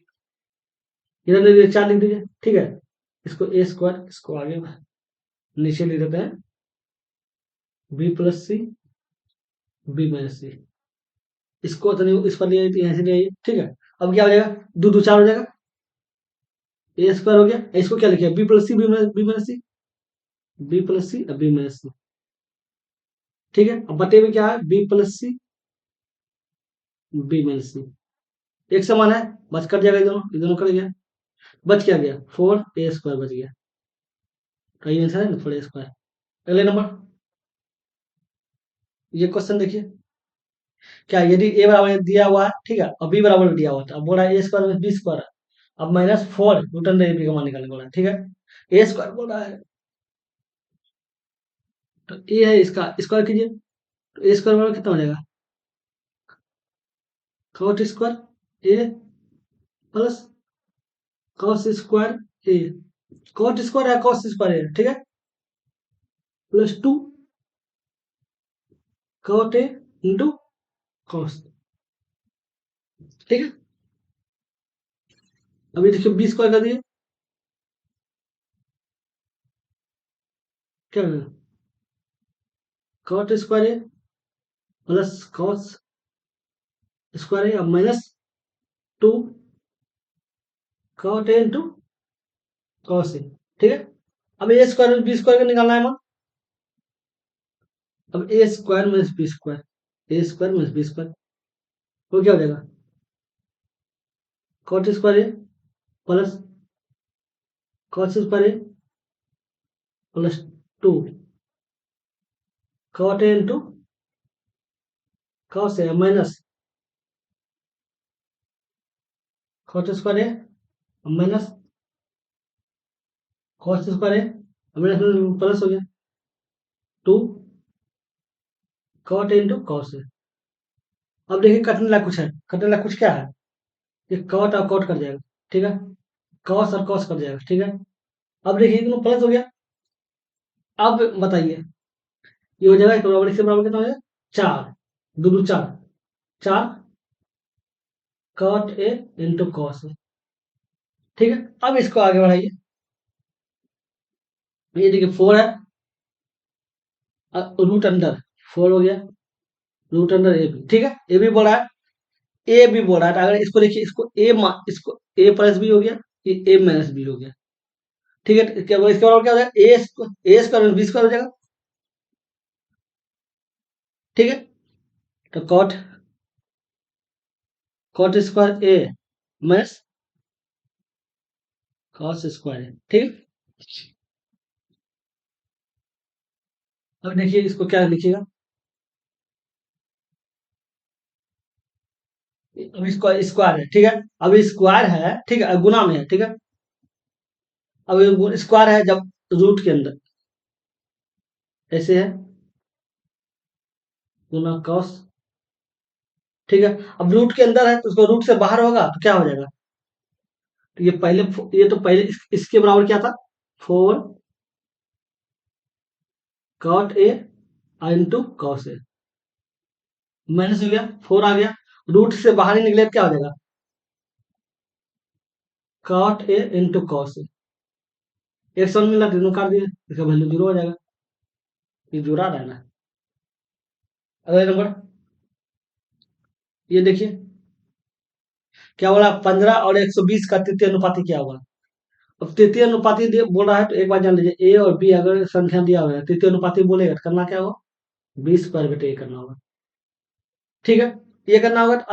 इधर ये 4 लिख दीजिए, ठीक है। इसको a², इसको आगे नीचे लिख देते हैं, b + c, b - c, इसको तो नहीं, इस पर ले आइए, यहाँ से ले आइए, ठीक है। अब क्या हो जाएगा, 2 2 4 हो जाएगा, a² हो गया, इसको क्या लिखे, b + c, b - c, b + c, b - c, ठीक है। अब बटे में क्या है, b + c, b - c, एक समान है, बच कट जाएगा, ये दोनों कट गया, बच क्या गया, 4a² बच गया, तो ये आंसर है ना, 4a²। अगले नंबर, ये क्वेश्चन देखिए, क्या यदि a बराबर दिया हुआ है, ठीक है, और b बराबर दिया हुआ था, अब बोला a² - b², अब -4 न्यूटन रेपी का मान निकालने बोला है, ठीक है। a² बोल रहा है, तो ए है, इसका स्क्वायर कीजिए, तो ए स्क्वायर बराबर कितना हो जाएगा? Cot square A plus cos square A, cot square है कॉस स्क्वायर है, ठीक है, plus two cot A into cos, ठीक है। अभी देखिए बी स्क्वायर कर दिए, क्या cot square A plus cos square A, अब minus two cot A into cos A, ठीक है। अब ए स्क्वायर बी स्क्वायर का निकालना है मान, अब A square minus B square, A square minus B square, वो क्या हो जाएगा? Cot square A plus cos square A plus two cot A into cos A minus cot square A minus cos square A minus plus हो गया two cot A into cos A. अब देखिए कटने लगा कुछ है, कटने लगा कुछ क्या है? ये कॉट और कॉट कट जाएगा, ठीक है, कॉस और कॉस कट जाएगा, ठीक है। अब देखिए दोनों प्लस हो गया, अब बताइए ये हो जाएगा एक बराबर इसके बराबर कितना हो जाएगा? चार, दो दो चार, चार cot A into cos A, ठीक है। अब इसको आगे बढ़ाइए, ये देखिए फोर है, रूट अंडर फोर हो गया, रूट अंडर ए बी, ठीक है, ए बी बोला है, ए बी बोला है, तो अगर इसको देखिए इसको इसको ए प्लस बी हो गया, ये ए माइनस बी हो गया, ठीक है। क्या इसके बराबर क्या हो जाएगा? ए स्क्वायर बी स्क्वायर हो जाएगा, ठीक है। तो cot cot square A minus cos square ए, ठीक है। अब देखिए इसको क्या लिखिएगा, अब इसको स्क्वायर है, ठीक है, अब स्क्वायर है, ठीक है, गुना में है, ठीक है। अब स्क्वायर है जब रूट के अंदर ऐसे है, गुना कॉस, ठीक है। अब रूट के अंदर है तो उसको रूट से बाहर होगा तो क्या हो जाएगा? तो ये पहले, ये तो पहले इसके बराबर क्या था? Four cot A into cos A, minus हो गया, फोर आ गया, रूट से बाहर ही निकले तो क्या हो जाएगा? कॉट ए इंटू कॉस ए, एक सौ मिला तीनों काट दिए, इसका वैल्यू जीरो हो जाएगा, ये जुड़ा रहा है ना। अगला नंबर, ये देखिए क्या बोला, 15 और 120 का तृतीय अनुपाती क्या होगा? अब तृतीय अनुपाती बोल रहा है तो एक बार जान लीजिए, ए और बी अगर संख्या दिया हुआ है तृतीय अनुपाती बोलेगा तो करना क्या होगा? 20 पर बटे ए करना होगा, ठीक है। ये करना होगा तो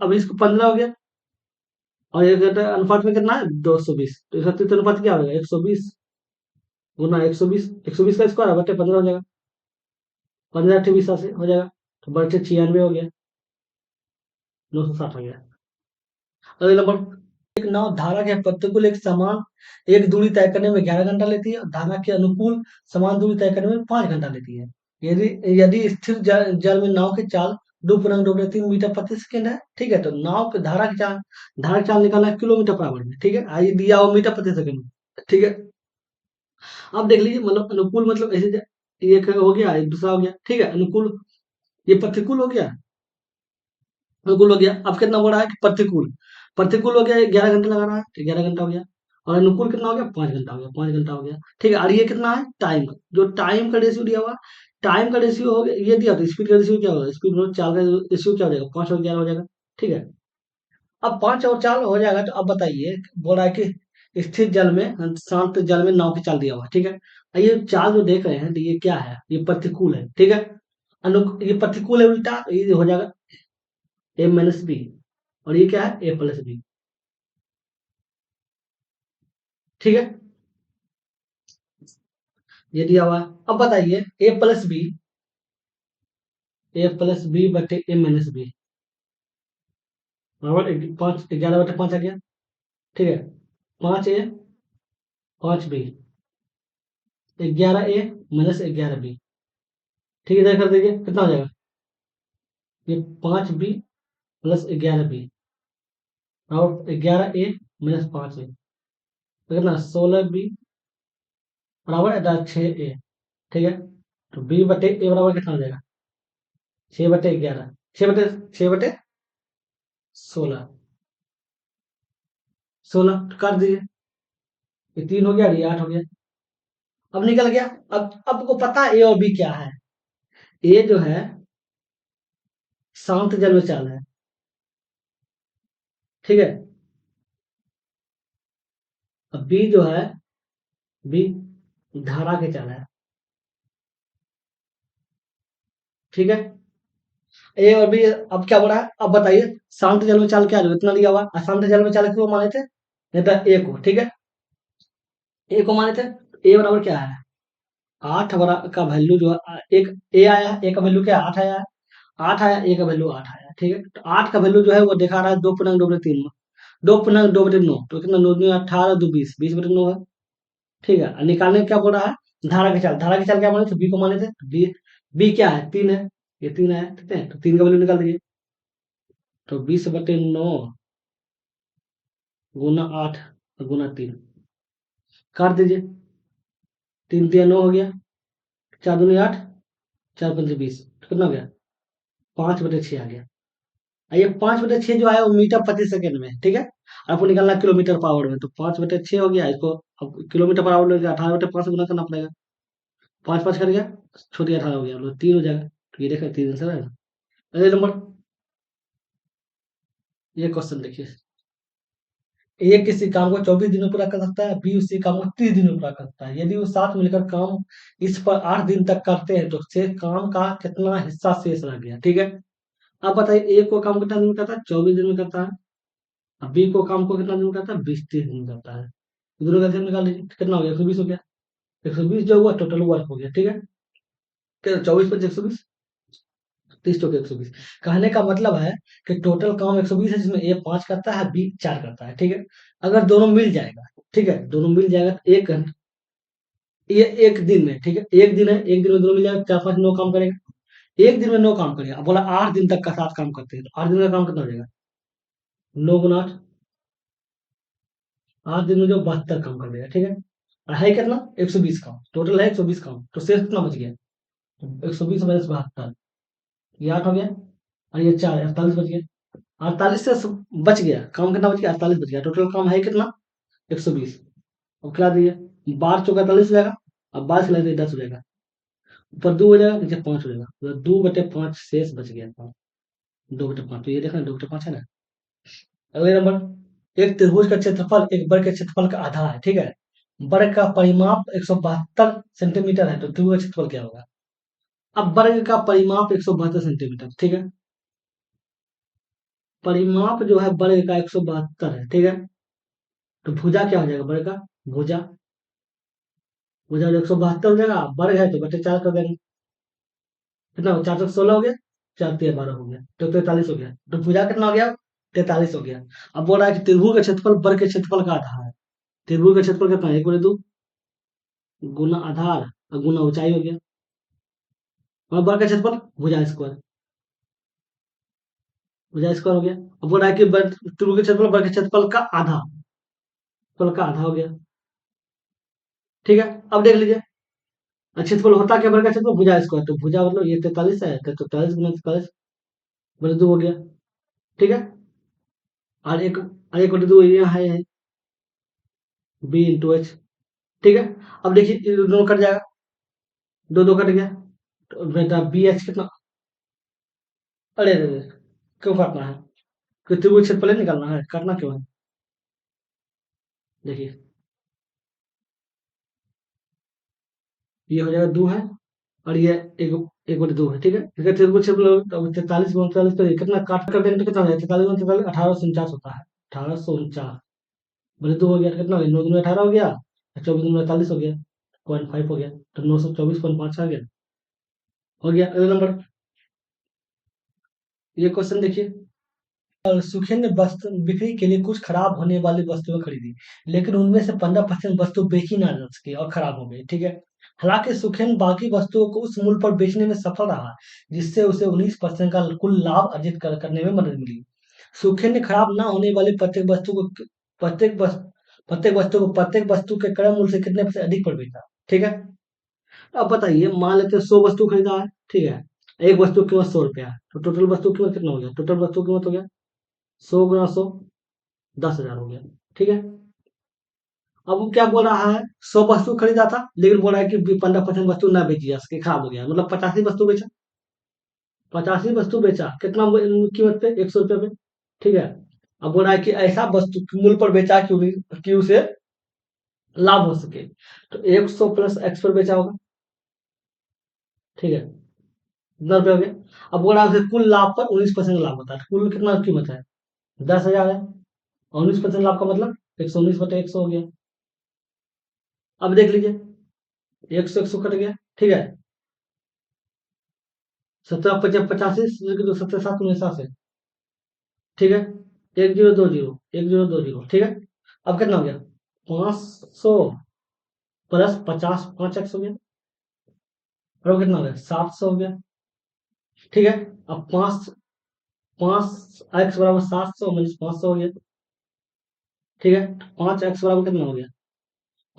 अभी इसको 15 हो गया, और ये कहता है अनुपात में कितना है? 220, तो इसका तृतीय अनुपात क्या होगा? 120 गुना 120, 120 का स्क्वायर बटे 15 हो जाएगा, 15 से हो जाएगा, तो बटे 96 हो गया, 960 हो गया। अगले नंबर, एक नाव धारा के प्रतिकूल एक समान एक दूरी तय करने में 11 घंटा लेती है और धारा के अनुकूल समान दूरी तय करने में 5 घंटा लेती है। यदि यदि स्थिर जल में नाव की चाल 2.23 मीटर प्रति सेकंड है, ठीक है, तो नाव की धारा की चाल निकालना है किलोमीटर पर आवर में, ठीक है, आई दिया हुआ मीटर प्रति सेकंड में, ठीक है। अब देख लीजिए मतलब अनुकूल मतलब ऐसे एक हो गया, एक दूसरा हो गया, ठीक है, अनुकूल ये प्रतिकूल हो गया, अनुकूल हो गया। अब कितना बोल रहा है कि प्रतिकूल, प्रतिकूल हो गया 11 घंटे लगा रहा है, तो 11 घंटा हो गया, और अनुकूल कितना हो गया? 5 घंटा हो गया, 5 घंटा हो गया, ठीक है। और ये कितना है? टाइम, जो टाइम का रेशियो दिया हुआ, टाइम का रेशियो हो गया, ये दिया तो स्पीड का रेशियो क्या होगा? स्पीड और चाल का रेशियो क्या हो जाएगा? 5 और 11 हो जाएगा, ठीक है। अब 5 और 4 हो जाएगा, तो अब बताइए, बोल रहा है कि स्थिर जल में शांत जल में नाव की चाल दिया हुआ, ठीक है। ये चाल जो देख रहे हैं तो ये क्या है? ये प्रतिकूल है, ठीक है, ये प्रतिकूल है उल्टा, तो ये हो जाएगा ए माइनस बी, और ये क्या है? ए प्लस बी, ठीक है, ये दिया हुआ है। अब बताइए ए प्लस बी बटे ए माइनस बी बराबर 11 बटे 5 आ गया, ठीक है, 5 ए 5 बी, 11 ए माइनस 11 बी, ठीक है, इधर कर दीजिए, कितना हो जाएगा? ये 5b प्लस 11b और 11a माइनस 5a, तो कितना? 16b बराबर 6a। ठीक है, तो b बटे a बराबर कितना हो जाएगा? 6/11, 6/16, 16 कर दीजिए। ये 3 हो गया और ये 8 हो गया। अब निकल गया। अब आपको पता है ए और बी क्या है? ए जो है शांत जल में चाल है, ठीक है। अब बी जो है, बी धारा के चाल है, ठीक है। ए और बी अब क्या बोला है? अब बताइए, शांत जल में चाल क्या है? इतना दिया हुआ, अशांत जल में चाल क्यों माने थे? नहीं तो ए को, ठीक है, ए को माने थे। ए बराबर क्या है? 8 का वैल्यू जो है, एक ए आया, ए का वैल्यू क्या? 8 आया है। 8 आया, ए का वैल्यू 8 आया, ठीक है। तो 8 का वैल्यू जो है वो दिखा रहा है 2.2/3 में, 2.2/9, तो कितना? 9 दूनी 18, 2 20, 20/9 है, ठीक है। और निकालने क्या बोल रहा है? धारा की चाल, धारा की चाल क्या माने थे? बी को माने थे। बी, बी क्या है? 3 है, ये 3 है, ठीक है। तो 3 का वैल्यू निकाल दीजिए, तो 20/9 गुना 8 गुना 3 काट दीजिए। 3 3 9 हो गया, 4 दूनी 8, 4 पंचे 20, तो कितना हो गया? 5/6 आ गया। और ये 5/6 जो आया वो मीटर प्रति सेकंड में, ठीक है। आपको निकालना है किलोमीटर पावर में, तो 5/6 हो गया इसको। अब किलोमीटर पर आवर लेके 18/5 से गुना करना पड़ेगा। 5 5 कर गया, छोटी 18 हो गया, मतलब 3 हो जाएगा। तो ये देखा, 3 आंसर है ना। अगले नंबर, ये क्वेश्चन देखिए। ए किसी काम को 24 दिन में पूरा कर सकता है, बी उसी काम को 30 दिन में पूरा कर सकता है। यदि वो साथ मिलकर काम इस पर 8 दिन तक करते हैं तो शेष काम का कितना हिस्सा शेष रह गया, ठीक है। अब बताइए, ए को काम कितना दिन में करता है? 24 दिन में करता है। अब बी को काम को कितना दिन में करता है? 20 30 दिन में करता है। दोनों का एलसीएम निकाल लीजिए, कितना हो गया? 120 हो गया। 120 जो हुआ टोटल वर्क हो गया, ठीक है। 24 + 120, 30 × 120। कहने का मतलब है कि टोटल काम 120 है, जिसमें ए 5 करता है, बी 4 करता है, ठीक है। अगर दोनों मिल जाएगा, ठीक है, दोनों मिल जाएगा तो 1 घंटा, ये 1 दिन में, ठीक है, 1 दिन है, 1 दिन में दोनों मिल जाएगा, 4 5 9 काम करेगा। 1 दिन में 9 काम करेगा। अब बोला 8 दिन तक का साथ काम करते हैं, तो 8 दिन का काम कितना हो जाएगा? 9 × 8, 8 दिन में जो 72 काम कर देगा, ठीक है। और है कितना? 120 काम, टोटल है 120 काम, तो शेष कितना बच गया? 120 - 72, ये 8 हो गया, और ये 4, 48 बच गया। 48 से बच गया काम, कितना बच गया? 48 बच गया। टोटल काम है कितना? 120। अब खिला दीजिए, 12 × 4 = 48 हो जाएगा। अब 12 खिला दीजिए, 10 हो जाएगा। ऊपर 2 हो जाएगा, नीचे 5 हो जाएगा, तो 2/5 शेष बच गया काम। 2/5, तो ये देखना 2/5 है ना। अगले नंबर, एक त्रिभुज का क्षेत्रफल एक वर्ग के क्षेत्रफल का आधा है, ठीक है। वर्ग का परिमाप 172 सेंटीमीटर है, तो त्रिभुज का क्षेत्रफल क्या होगा? अब वर्ग का परिमाप 172 सेंटीमीटर, ठीक है। परिमाप जो है वर्ग का 172 है, ठीक है। तो भुजा क्या हो जाएगा वर्ग का? भुजा, भुजा 172 हो जाएगा, वर्ग है तो बटे 4 कर देंगे। कितना हो? 4 × 16 हो गया, 4 × 3 = 12 हो गया, तो 43 हो गया। तो भुजा कितना हो गया? 43 हो गया। अब बोल रहा है कि त्रिभुज का क्षेत्रफल वर्ग के क्षेत्रफल का आधा है। त्रिभुज का क्षेत्रफल कितना है? 1/2 गुना आधार और गुना ऊंचाई हो गया, और वर्ग का क्षेत्रफल भुजा स्क्वायर हो गया। अब बोल रहा है कि त्रिभुज के क्षेत्रफल वर्ग के क्षेत्रफल का आधा, क्षेत्रफल का आधा हो गया, ठीक है। अब देख लीजिए, क्षेत्रफल होता क्या? वर्ग का क्षेत्रफल भुजा स्क्वायर, तो भुजा मतलब ये 43 है, तो 43 गुना 43 = 2 हो गया, ठीक है। और 1 = 2 यहाँ है, b × h, ठीक है। अब देखिए, ये दोनों कट जाएगा, 2 2 कट गया, तो बेटा बी एच कितना? अरे अरे अरे, क्यों काटना है? कि त्रिभुज क्षेत्रफल ही निकालना है, काटना क्यों है? देखिए, ये हो जाएगा 2 है, और ये 1 1/2 है, ठीक है। ठीक है, त्रिभुज क्षेत्रफल, तो 43 × 43 पर कितना काट कर देंगे तो कितना हो जाएगा? 43 × 43 1849 होता है, 1849 बड़े 2 हो गया, तो कितना हो गया? 9 दूनी 18 हो गया, 24 दूनी 48 हो गया, 0.5 हो गया, तो 924.5 आ गया। हो गया। अगला नंबर, ये क्वेश्चन देखिए। और सुखे ने वस्तु बिक्री के लिए कुछ खराब होने वाली वस्तुएं खरीदी, लेकिन उनमें से 15% वस्तु बेची ना जा सकी और खराब हो गई, ठीक है। हालांकि सुखेन बाकी वस्तुओं को उस मूल्य पर बेचने में सफल रहा, जिससे उसे 19% का कुल लाभ अर्जित करने में मदद मिली। सुखेन ने खराब ना होने वाली प्रत्येक वस्तु प्रत्येक वस्तु के क्रय मूल्य से कितने पैसे अधिक पर बेचा। ठीक है। अब बताइए, मान लेते हैं 100 वस्तु खरीदा है। ठीक है। एक वस्तु की कीमत 100 रुपया है, तो टोटल वस्तु की कीमत कितना हो गया? टोटल वस्तु की कीमत हो गया 100 गुना 100, 10,000 हो गया। ठीक है। अब वो क्या बोल रहा है, 100 वस्तु खरीदा था, लेकिन बोल रहा है कि 15% वस्तु ना बेची जा सके, खराब हो गया, मतलब 85 वस्तु बेचा। 85 वस्तु बेचा, कितना कीमत पे? 100 रुपये पे। ठीक है। अब बोल रहा है कि ऐसा वस्तु मूल्य पर बेचा कि उसे लाभ हो सके, तो 100 प्लस एक्स पर बेचा होगा। ठीक है। कितना रुपया हो गया? अब बोल रहा है उसे कुल लाभ पर 19% लाभ होता है, कुल कितना कीमत है? 10,000 है, और 19% लाभ का मतलब 119/100 हो गया। अब देख लीजिए, 100 कट गया। ठीक है। 17 × 50 = 85, 17×7 = 7 है। ठीक है। 1020, ठीक है। अब कितना हो गया? 500 प्लस 50, 5x हो गया। और अब कितना हो गया? 700 हो गया। ठीक है। अब 5x बराबर 700 - 500 हो गया। ठीक है। 5x बराबर कितना हो गया?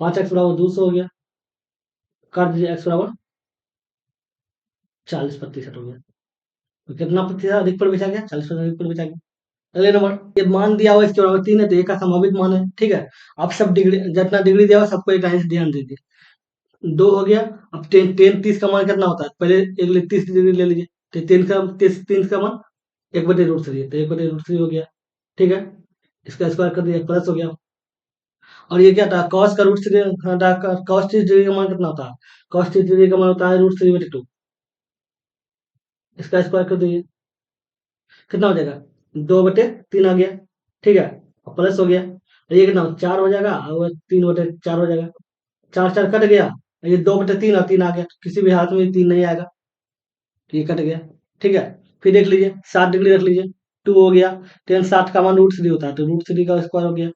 5x बराबर 200 हो गया। कर दीजिए, x बराबर 40% हो गया। तो कितना प्रतिशत अधिक पर बेचा गया? 40% अधिक पर बेचा गया। अगले नंबर, ये मान दिया हुआ इसके बराबर 3 है, तो ये का संभावित मान है। ठीक है। अब सब डिग्री, जितना डिग्री दिया हुआ सबको एक लाइन से ध्यान दीजिए। 2 हो गया। अब टेन 30 का मान कितना होता है? पहले एक 30 डिग्री ले लीजिए। तो 3 का मान 1/√3 है, तो 1/√3 हो गया। ठीक है। इसका स्क्वायर कर दिया, प्लस हो गया। और ये क्या था? कॉस का √3 हटा कर कॉस 30 डिग्री का मान कितना होता है? कॉस 30 डिग्री का मान होता है √3/2। इसका स्क्वायर कर दीजिए, कितना हो जाएगा? 2/3 आ गया। ठीक है। और प्लस हो गया। और ये कितना? 4 हो जाएगा, और 3/4 हो जाएगा। 4 4 कट गया। ये 2/3 और 3 आ गया, तो किसी भी हालत में 3 नहीं आएगा, तो ये कट गया। ठीक है। फिर देख लीजिए, 60 डिग्री रख लीजिए। 2 हो गया। 10 60 का मान √3 होता है, तो √3 का स्क्वायर हो गया,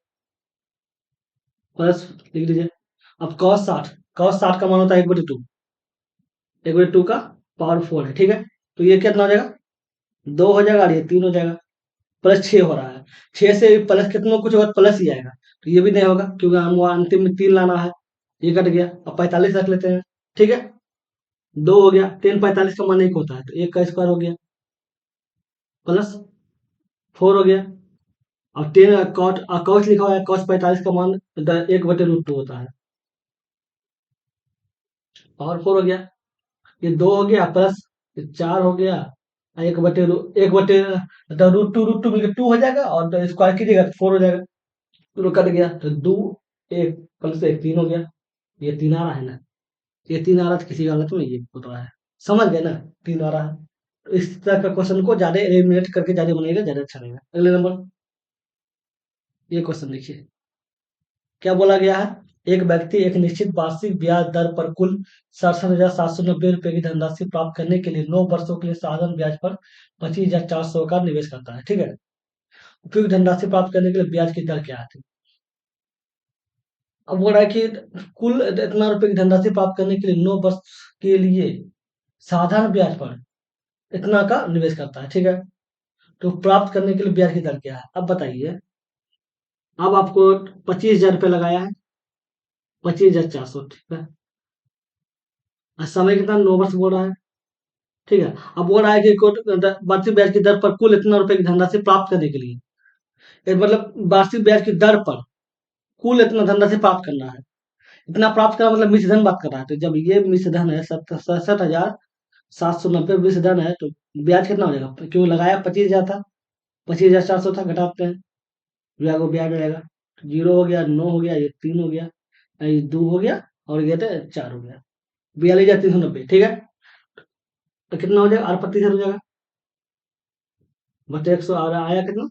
प्लस लिख लीजिए। अब कॉस 60 का मान होता है 1/2। 1/2 का पावर 4 है। ठीक है। तो ये कितना हो जाएगा? 2 हो जाएगा, और ये 3 हो जाएगा। +6 हो रहा है। 6 से प्लस कितना कुछ होगा, प्लस ही आएगा, तो ये भी नहीं होगा, क्योंकि हम अंतिम में 3 लाना है। ये कट गया। अब 45 रख लेते हैं। ठीक है। 2 हो गया। 10 45 का मान 1 होता है, तो 1 का स्क्वायर हो गया, +4 हो गया। और 10 कॉस लिखा हुआ है, कॉस 45 का मान 1/√2 होता है, पावर 4 हो गया। ये 2 हो गया, प्लस 4 हो गया, 1/√2 मिलकर 2 हो जाएगा, और स्क्वायर कीजिएगा तो 4 हो जाएगा। तो कट गया, तो 2 1 प्लस 1 3 हो गया। ये 3 आ रहा है ना? ये 3 आ रहा था, किसी हालत में ये हो रहा है। समझ गए ना? 3 आ रहा है। तो इस तरह का क्वेश्चन को ज्यादा एलिमिनेट करके ज्यादा बनेगा, ज्यादा अच्छा रहेगा। अगले नंबर, ये क्वेश्चन देखिए, क्या बोला गया है? एक व्यक्ति एक निश्चित वार्षिक ब्याज दर पर कुल 67,790 रुपए की धनराशि प्राप्त करने के लिए 9 वर्षों के लिए साधारण ब्याज पर 25,400 का निवेश करता है। ठीक है। उपयुक्त धनराशि प्राप्त करने के लिए ब्याज की दर क्या है? अब बोल रहा है कि कुल इतना रुपए की धनराशि प्राप्त करने के लिए 9 वर्ष के लिए साधारण ब्याज पर इतना का निवेश करता है। ठीक है। तो प्राप्त करने के लिए ब्याज की दर क्या है? अब बताइए। अब आपको 25,000 रुपये लगाया है, 25,400। ठीक है। और समय कितना? 9 वर्ष बोल रहा है। ठीक है। अब बोल रहा है कि वार्षिक ब्याज की दर पर कुल इतना रुपए की धनराशि प्राप्त करने के लिए, मतलब वार्षिक ब्याज की दर पर कुल इतना धनराशि प्राप्त करना है। इतना प्राप्त करना मतलब मिश्रधन बात कर रहा है, तो जब ये मिश्रधन है 67,790 मिश्रधन है, तो ब्याज कितना हो जाएगा? क्यों लगाया? 25,000 था, 25,400 था, घटाते हैं, ब्याज को ब्याज रहेगा। 0 हो गया, 9 हो गया, ये 3 हो गया, ये 2 हो गया, और ये 4 हो गया, 42,390। ठीक है। तो कितना हो जाएगा? 8% हो जाएगा, बटे 100, और आया कितना?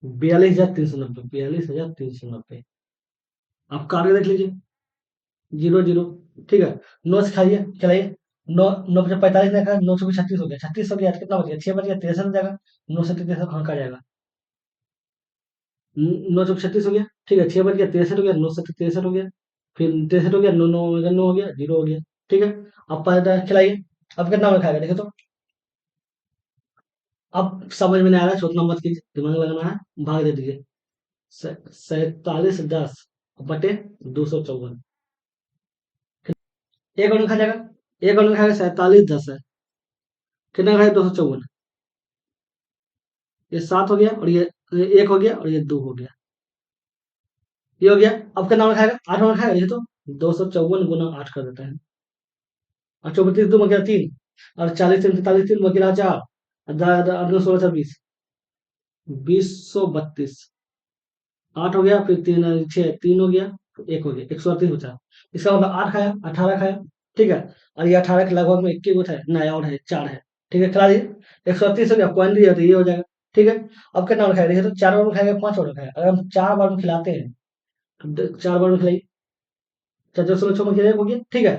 42,390, 42,390। आप कार्य देख लीजिए, 0 0। ठीक है। 9 से खाइए, चलाइए। 9 9 × 45 ने कहा, 9 से 36 हो गया, 36 हो गया, कितना बच गया? 6 बच गया, 63 हो जाएगा। 9 से 63 हाँ का जाएगा, 9 से 36 हो गया। ठीक है। 6 बच गया, 63 हो गया, 9 से 63 हो गया, फिर 63 हो गया, 9 9 हो गया, 9 हो गया, 0 हो गया। ठीक है। अब पहले खिलाइए। अब कितना में खाएगा देखो तो। अब समझ में नहीं आ रहा है, सोचना मत कीजिए, दिमाग लगाना है, भाग दे दीजिए। 47 10 बटे 254। एक और में खा जाएगा। एक और में खाएगा 47 10 है। कितना खाएगा 254। ये 7 हो गया और ये 1 हो गया और ये 2 हो गया। ये हो गया। अब कितना और खाएगा, 8 और खाएगा, ये तो 254 गुना 8 कर देते हैं। और 34 2 बचा 3। और 40 3 43 3 बचा 4। 16 26 2032। 8 हो गया, फिर 3 6 3 हो गया, एक हो गया, 138 बचा। इसका मतलब 8 खाया, 18 खाया। ठीक है। और ये 18 के लगभग में इक्की है, नया और है 4 है। ठीक है, खिला दिए। 138 हो गया, पॉइंट दिया तो ये हो जाएगा। ठीक है। अब कितना और खाएगा देखिए तो, 4 बार में खाएगा, 5 बार में खाएगा। अगर हम 4 बार में खिलाते हैं तो 4 बार में खिलाइए। 4 16 6 में खिलाइए, हो गया। ठीक है।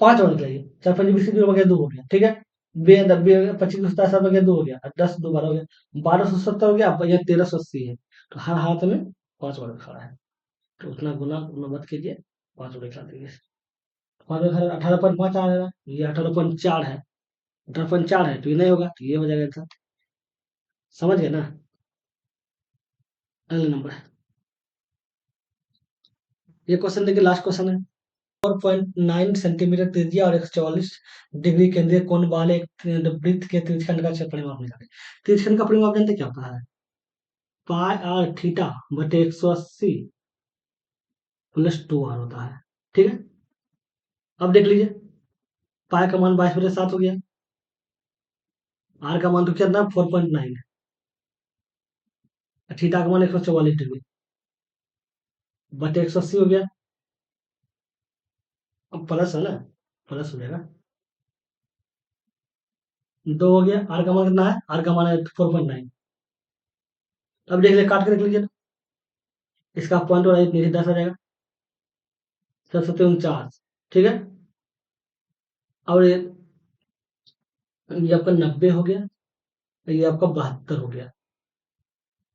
5 बार में खिलाइए। 4 5 20 2 हो गया, 2 हो गया। ठीक है। 25 17 हो गया, 2 हो गया। 10 2 12 हो गया, 1270 हो गया। अब ये 1380 है। तो हर हाथ में 5 बार खड़ा है। तो उतना गुना गुना मत कीजिए, 5 बार खिला दीजिए। 5 बार खा 18.5 आ रहा है, ये 18.4 है। 18.4 है तो ये नहीं होगा, तो ये हो जाएगा आंसर। समझ गए ना। अगला नंबर है। ये क्वेश्चन देखिए, लास्ट क्वेश्चन है। 4.9 सेंटीमीटर त्रिज्या और 144 डिग्री केंद्रीय कोण वाले एक वृत्त के त्रिज्यखंड का परिमाप निकालें। त्रिज्यखंड का परिमाप जानते क्या होता है? पाई आर थीटा बटे 180 प्लस 2 आर होता है। ठीक है। अब देख लीजिए, पाई का मान 22/7 हो गया। आर का मान तो कितना 4.9 है। थीटा का मान 144 डिग्री बटे 180 हो गया। अब प्लस है ना, प्लस हो जाएगा। 2 हो गया। आर का मान कितना है, आर का मान है 4.9। अब देख लीजिए, काट के देख लीजिए। इसका पॉइंट और नीचे 10 आ जाएगा। 749। ठीक है। और ये आपका 90 हो गया, ये आपका 72 हो गया।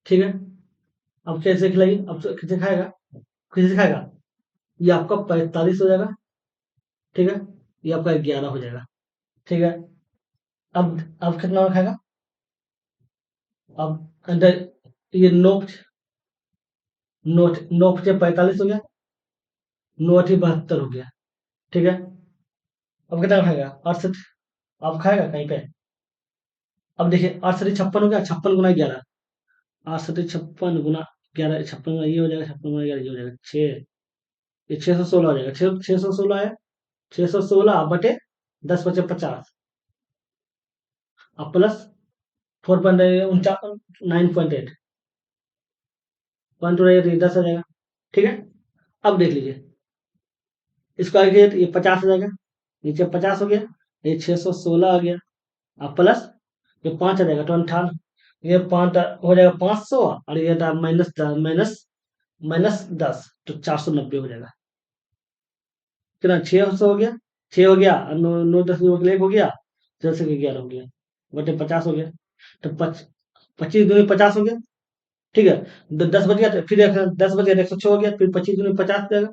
ठीक है। अब कैसे खिलाइए, अब कैसे खाएगा, कैसे खाएगा। ये आपका 45 हो जाएगा। ठीक है। ये आपका 11 हो जाएगा। ठीक है। अब कितना और खाएगा। अब अंदर ये नोट 9 45 हो गया। 9 72 हो गया। ठीक है। अब कितना खाएगा, 68। अब खाएगा कहीं पे। अब देखिए, 68 56 हो गया, 56 गुना 11। 68 56 गुना 11, 56 गुना ये हो जाएगा, 56 गुना 11 ये हो जाएगा 6। ये 616 हो जाएगा। 616 है। 616 बटे 10 बचे 50। अब प्लस 9.8 1 10 आ जाएगा। ठीक है। अब देख लीजिए, इसको आगे ये 50 आ जाएगा, नीचे 50 हो गया, ये 616 आ गया। अब प्लस ये 5 आ जाएगा तो 58। ये 5 हो जाएगा 500, और ये माइनस माइनस माइनस 10 तो 490 हो जाएगा। कितना 600 हो गया, 6 हो गया, 9 10 1 हो गया, 10 से 11 हो गया, बटे 50 हो गया। तो 25 दूनी 50 हो गया। ठीक है। 10 बच गया, तो फिर 10 बच गया तो 106 हो गया, फिर 25 दूनी 50 हो जाएगा।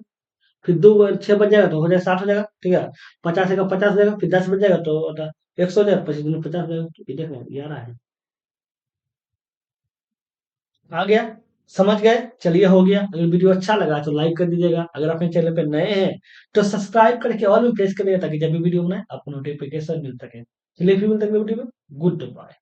फिर 6 बच जाएगा तो हो जाएगा 60 हो जाएगा। ठीक है। 50 का 50 हो जाएगा, फिर 10 बच जाएगा तो 100 हो जाएगा, 25 दूनी 50 हो जाएगा। तो ये देख रहे हैं, 11 है। आ गया। समझ गए। चलिए, हो गया। अगर वीडियो अच्छा लगा तो लाइक कर दीजिएगा। अगर अपने चैनल पे नए हैं तो सब्सक्राइब करके और भी प्रेस करिएगा, ताकि जब भी वीडियो बनाए आपको नोटिफिकेशन मिल सके। चलिए, फिर मिलते हैं अगले वीडियो में। Good bye.